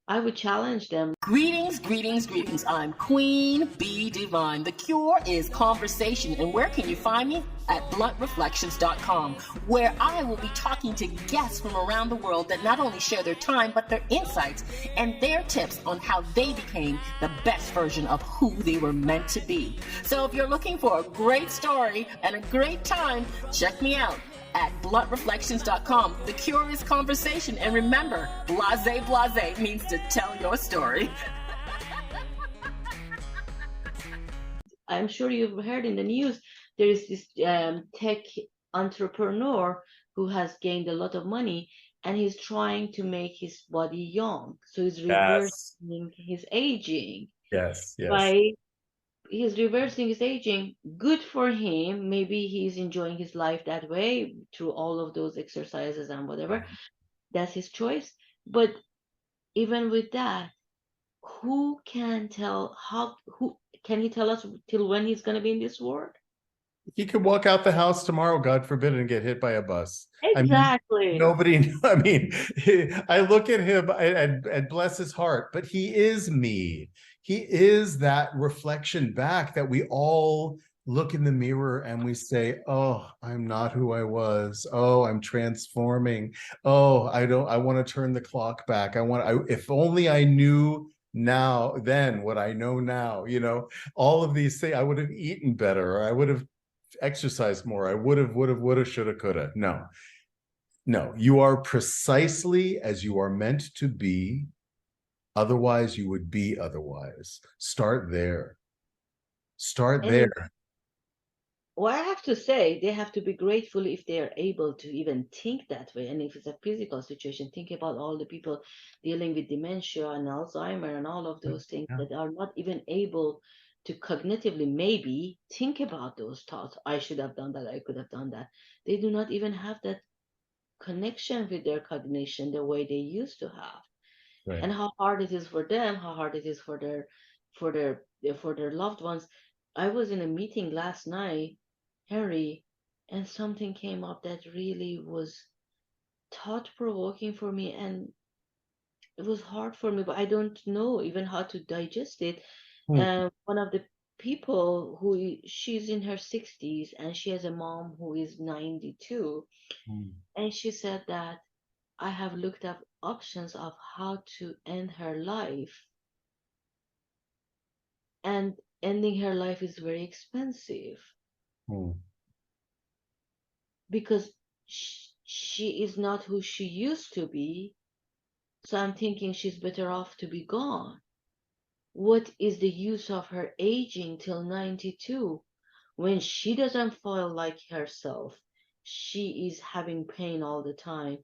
[SPEAKER 2] I would challenge them.
[SPEAKER 4] Greetings, greetings, greetings. I'm Queen Bee Divine. The cure is conversation. And where can you find me? At bluntreflections.com, where I will be talking to guests from around the world that not only share their time, but their insights and their tips on how they became the best version of who they were meant to be. So if you're looking for a great story and a great time, check me out at bluntreflections.com. The cure is conversation. And remember, blase means to tell your story.
[SPEAKER 2] I'm sure you've heard in the news, there is this tech entrepreneur who has gained a lot of money and he's trying to make his body young. So he's
[SPEAKER 1] yes,
[SPEAKER 2] reversing his aging.
[SPEAKER 1] yes, yes.
[SPEAKER 2] By he's reversing his aging, good for him. Maybe he's enjoying his life that way through all of those exercises and whatever. That's his choice. But even with that, who can tell who can he tell us till when he's going to be in this world?
[SPEAKER 1] He could walk out the house tomorrow, God forbid, and get hit by a bus. I mean,
[SPEAKER 2] Exactly.
[SPEAKER 1] nobody, I mean, I look at him and bless his heart, but he is me. He is that reflection back that we all look in the mirror and we say, oh, I'm not who I was. Oh, I'm transforming. Oh, I want to turn the clock back. If only I knew now, then what I know now, all of these things, I would have eaten better, or I would have exercised more. I would have, shoulda, coulda. No, no, you are precisely as you are meant to be. Otherwise, you would be otherwise. Start there. Start
[SPEAKER 2] And
[SPEAKER 1] there.
[SPEAKER 2] well, I have to say, they have to be grateful if they are able to even think that way. And if it's a physical situation, think about all the people dealing with dementia and Alzheimer and all of those things
[SPEAKER 1] Yeah,
[SPEAKER 2] that are not even able to cognitively maybe think about those thoughts. I should have done that. I could have done that. They do not even have that connection with their cognition the way they used to have.
[SPEAKER 1] right.
[SPEAKER 2] And how hard it is for them, how hard it is for their loved ones. I was in a meeting last night, Harry, and something came up that really was thought provoking for me, and it was hard for me, but I don't know even how to digest it.
[SPEAKER 1] Hmm,
[SPEAKER 2] One of the people who she's in her 60s and she has a mom who is 92,
[SPEAKER 1] hmm,
[SPEAKER 2] and she said that I have looked up options of how to end her life, and ending her life is very expensive
[SPEAKER 1] hmm,
[SPEAKER 2] because she is not who she used to be. So I'm thinking she's better off to be gone. What is the use of her aging till 92 when she doesn't feel like herself? She is having pain all the time.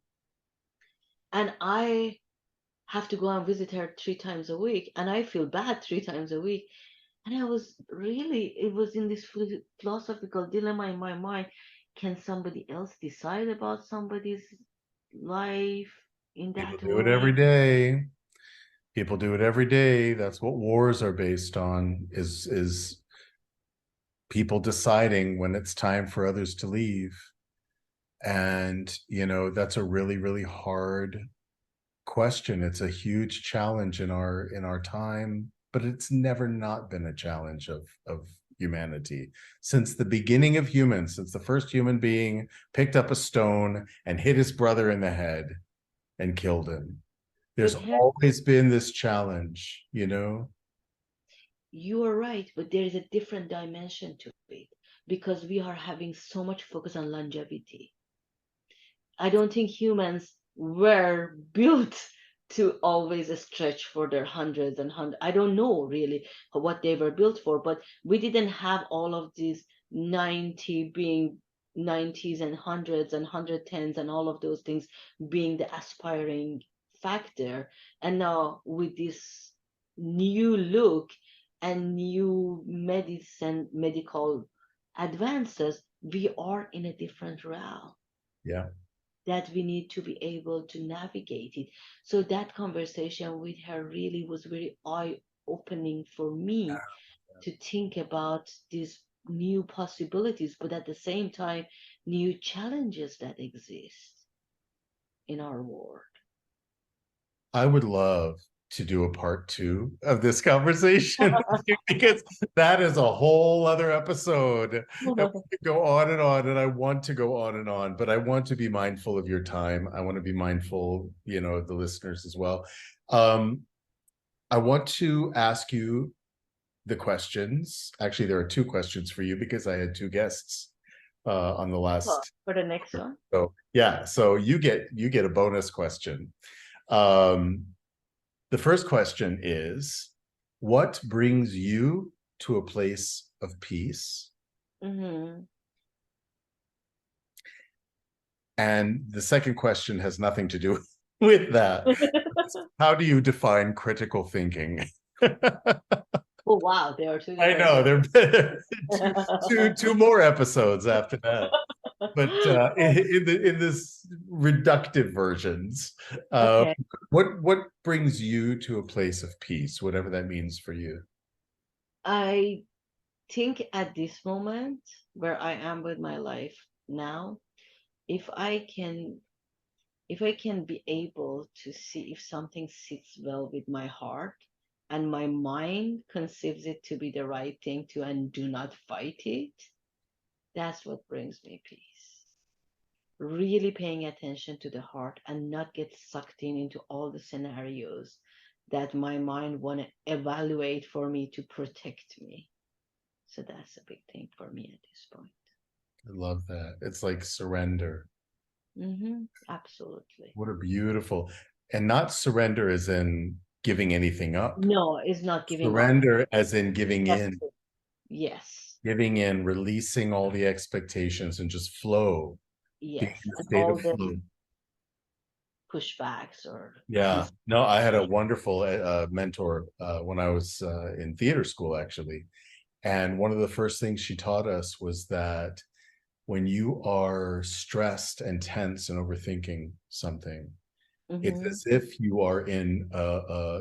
[SPEAKER 2] And I have to go and visit her 3 times a week, and I feel bad 3 times a week. And I was really, it was in this philosophical dilemma in my mind. Can somebody else decide about somebody's life in
[SPEAKER 1] People
[SPEAKER 2] that
[SPEAKER 1] do it every
[SPEAKER 2] way?
[SPEAKER 1] day. People do it every day. That's what wars are based on, is people deciding when it's time for others to leave. And, that's a really, really hard question. It's a huge challenge in our time, but it's never not been a challenge of humanity since the beginning of humans, since the first human being picked up a stone and hit his brother in the head and killed him.
[SPEAKER 2] But
[SPEAKER 1] There's always been this challenge.
[SPEAKER 2] you are right, but there is a different dimension to it because we are having so much focus on longevity. I don't think humans were built to always stretch for their hundreds and hundreds. I don't know really what they were built for, but we didn't have all of these 90 being 90s and hundreds and 110s and all of those things being the aspiring factor. And now with this new look and new medical advances, we are in a different realm
[SPEAKER 1] Yeah.
[SPEAKER 2] that we need to be able to navigate it. So that conversation with her really was very eye opening for me to think about these new possibilities, but at the same time, new challenges that exist in our world.
[SPEAKER 1] I would love to do a part two of this conversation with you because that is a whole other episode. And we could go on and on, and I want to go on and on, but I want to be mindful of your time. I want to be mindful, of the listeners as well. I want to ask you the questions. Actually, there are two questions for you because I had two guests on the last.
[SPEAKER 2] For the next one.
[SPEAKER 1] So yeah, so you get a bonus question. Um, the first question is, what brings you to a place of peace?
[SPEAKER 2] Mm-hmm.
[SPEAKER 1] And the second question has nothing to do with that. How do you define critical thinking?
[SPEAKER 2] Oh wow, there are two
[SPEAKER 1] I
[SPEAKER 2] different
[SPEAKER 1] know
[SPEAKER 2] questions.
[SPEAKER 1] there two more episodes after that. But in this reductive versions,
[SPEAKER 2] Okay.
[SPEAKER 1] what brings you to a place of peace, whatever that means for you?
[SPEAKER 2] I think at this moment where I am with my life now, if I can if I can be able to see if something sits well with my heart and my mind conceives it to be the right thing to and do not fight it, that's what brings me peace. Really paying attention to the heart and not get sucked into all the scenarios that my mind want to evaluate for me to protect me. So that's a big thing for me at this point.
[SPEAKER 1] I love that. It's like surrender.
[SPEAKER 2] Absolutely.
[SPEAKER 1] What a beautiful, and not surrender as in giving anything up.
[SPEAKER 2] No, it's not giving up.
[SPEAKER 1] Surrender as in giving
[SPEAKER 2] That's
[SPEAKER 1] in,
[SPEAKER 2] it. Yes.
[SPEAKER 1] releasing all the expectations and just flow, being
[SPEAKER 2] Yes.
[SPEAKER 1] in a
[SPEAKER 2] And
[SPEAKER 1] state
[SPEAKER 2] all
[SPEAKER 1] of
[SPEAKER 2] the
[SPEAKER 1] flow.
[SPEAKER 2] pushbacks or
[SPEAKER 1] Yeah. No, I had a wonderful mentor when I was in theater school, actually. And one of the first things she taught us was that when you are stressed and tense and overthinking something, it's
[SPEAKER 2] mm-hmm,
[SPEAKER 1] as if you are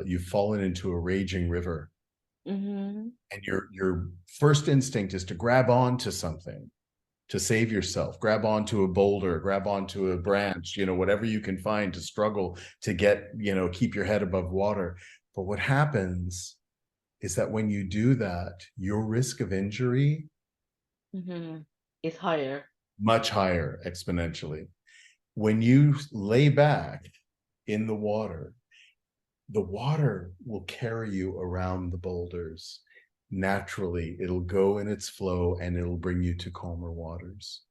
[SPEAKER 1] you've fallen into a raging river,
[SPEAKER 2] mm-hmm,
[SPEAKER 1] and your first instinct is to grab onto something to save yourself, grab onto a boulder, grab onto a branch, whatever you can find to struggle to get, keep your head above water. But what happens is that when you do that, your risk of injury
[SPEAKER 2] mm-hmm, is higher.
[SPEAKER 1] much higher exponentially. When you lay back in the water will carry you around the boulders. Naturally, it'll go in its flow and it'll bring you to calmer waters.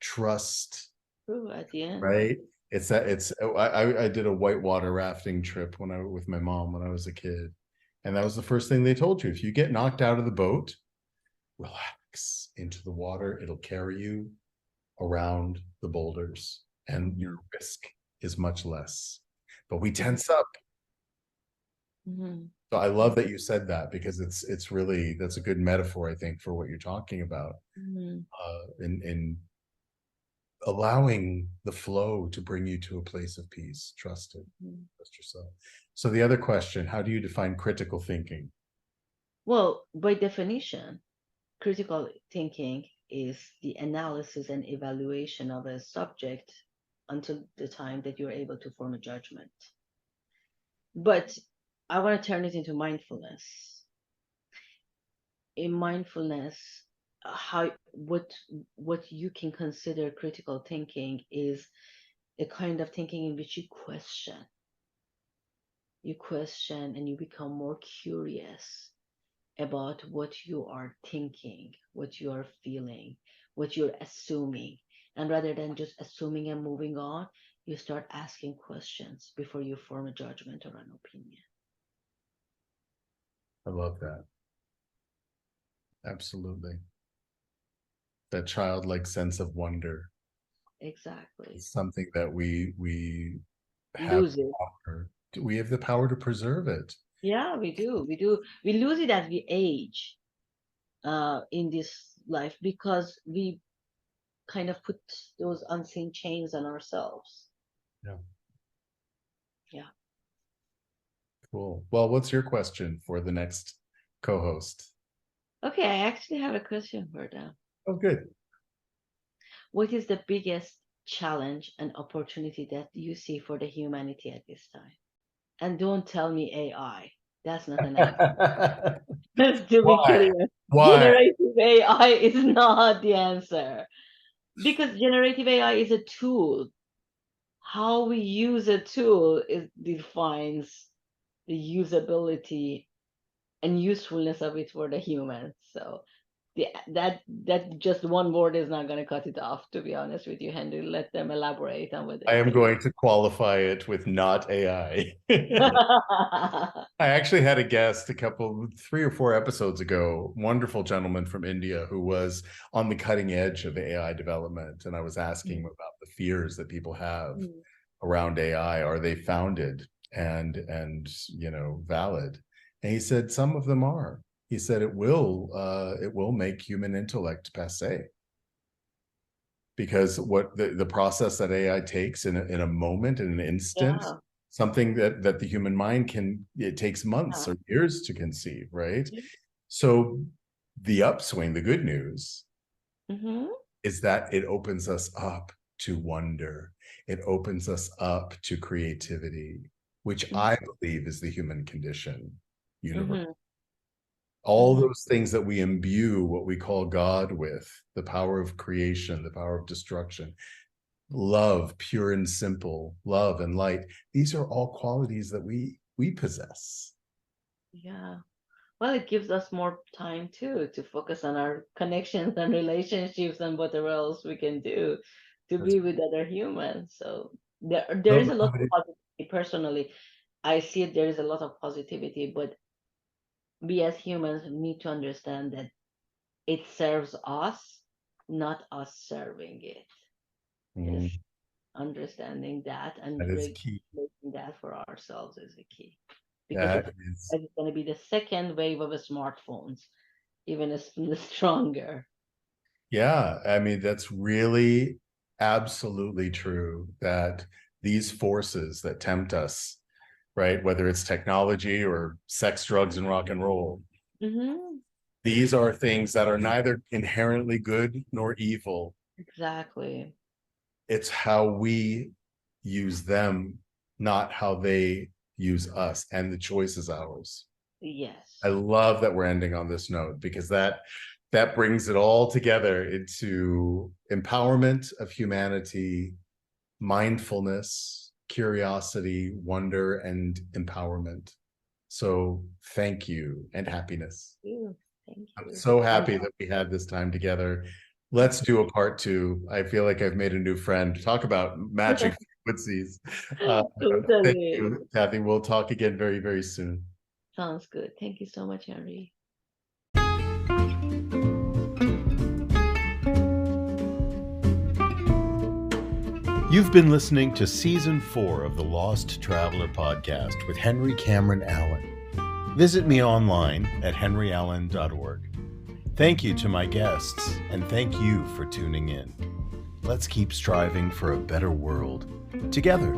[SPEAKER 1] Trust,
[SPEAKER 2] True at the end.
[SPEAKER 1] right? I did a whitewater rafting trip with my mom when I was a kid. And that was the first thing they told you. If you get knocked out of the boat, relax into the water. It'll carry you around the boulders and your risk is much less. But we tense up.
[SPEAKER 2] Mhm.
[SPEAKER 1] So I love that you said that, because it's really, that's a good metaphor, I think, for what you're talking about.
[SPEAKER 2] Mhm.
[SPEAKER 1] In allowing the flow to bring you to a place of peace. Trust it.
[SPEAKER 2] Mhm.
[SPEAKER 1] Trust yourself. So the other question, how do you define critical thinking?
[SPEAKER 2] Well, by definition, critical thinking is the analysis and evaluation of a subject until the time that you're able to form a judgment. But I want to turn it into mindfulness. In mindfulness, how what you can consider critical thinking is a kind of thinking in which you question and you become more curious about what you are thinking, what you are feeling, what you're assuming. And rather than just assuming and moving on, you start asking questions before you form a judgment or an opinion.
[SPEAKER 1] I love that. Absolutely. That childlike sense of wonder
[SPEAKER 2] Exactly.
[SPEAKER 1] is something that we have
[SPEAKER 2] Lose it.
[SPEAKER 1] power. We have the power to preserve it.
[SPEAKER 2] Yeah, we do. We do. We lose it as we age in this life because we kind of put those unseen chains on ourselves.
[SPEAKER 1] Yeah.
[SPEAKER 2] Yeah.
[SPEAKER 1] Cool. Well, what's your question for the next co-host?
[SPEAKER 2] Okay, I actually have a question for them.
[SPEAKER 1] Oh, good.
[SPEAKER 2] What is the biggest challenge and opportunity that you see for the humanity at this time? And don't tell me AI. That's not an answer. To be
[SPEAKER 1] Why?
[SPEAKER 2] clear,
[SPEAKER 1] Why?
[SPEAKER 2] generative AI is not the answer because generative AI is a tool. How we use a tool defines the usability and usefulness of it for the human. So that just one word is not going to cut it off. To be honest with you, Henry, let them elaborate on what
[SPEAKER 1] I
[SPEAKER 2] they
[SPEAKER 1] am
[SPEAKER 2] think.
[SPEAKER 1] going to qualify it with not AI. I actually had a guest 3 or 4 episodes ago, wonderful gentleman from India who was on the cutting edge of AI development. And I was asking him about the fears that people have
[SPEAKER 2] Mm.
[SPEAKER 1] around AI. Are they founded and valid? And he said some of them are. He said it will make human intellect passé, because what the process that AI takes in a moment, in an instant,
[SPEAKER 2] Yeah,
[SPEAKER 1] something that the human mind it takes months
[SPEAKER 2] yeah.
[SPEAKER 1] or years to conceive, right?
[SPEAKER 2] Yeah.
[SPEAKER 1] So the upswing, the good news,
[SPEAKER 2] Mm-hmm.
[SPEAKER 1] is that it opens us up to wonder. It opens us up to creativity, which I believe is the human condition, universe.
[SPEAKER 2] Mm-hmm.
[SPEAKER 1] All
[SPEAKER 2] Mm-hmm.
[SPEAKER 1] those things that we imbue what we call God with, the power of creation, the power of destruction, love, pure and simple, love and light. These are all qualities that we possess.
[SPEAKER 2] Yeah. Well, it gives us more time too to focus on our connections and relationships and whatever else we can do to
[SPEAKER 1] That's
[SPEAKER 2] be with other humans. So there is
[SPEAKER 1] so
[SPEAKER 2] a lot of positivity. Personally, I see it, there is a lot of positivity, but we as humans need to understand that it serves us, not us serving it.
[SPEAKER 1] mm,
[SPEAKER 2] Is understanding that and
[SPEAKER 1] that is key.
[SPEAKER 2] regulating that for ourselves is the key. Because
[SPEAKER 1] That is,
[SPEAKER 2] it's going to be the second wave of smartphones, even stronger.
[SPEAKER 1] yeah. I mean, that's really absolutely true, that these forces that tempt us, right, whether it's technology or sex, drugs, and rock and roll,
[SPEAKER 2] Hmm.
[SPEAKER 1] these are things that are neither inherently good nor evil.
[SPEAKER 2] Exactly.
[SPEAKER 1] It's how we use them, not how they use us, and the choice is ours. I
[SPEAKER 2] Yes.
[SPEAKER 1] love that we're ending on this note, because that brings it all together into empowerment of humanity, mindfulness, curiosity, wonder, and empowerment. So thank you, and happiness.
[SPEAKER 2] You. Thank
[SPEAKER 1] I'm
[SPEAKER 2] you.
[SPEAKER 1] so
[SPEAKER 2] And
[SPEAKER 1] happy that we had this time together. Let's do a part 2. I feel like I've made a new friend. Talk about matching frequencies. Thank
[SPEAKER 2] totally.
[SPEAKER 1] you, Kathy. We'll talk again very, very soon.
[SPEAKER 2] Sounds good. Thank you so much, Henry.
[SPEAKER 3] You've been listening to Season 4 of the Lost Traveler podcast with Henry Cameron Allen. Visit me online at henryallen.org. Thank you to my guests, and thank you for tuning in. Let's keep striving for a better world together.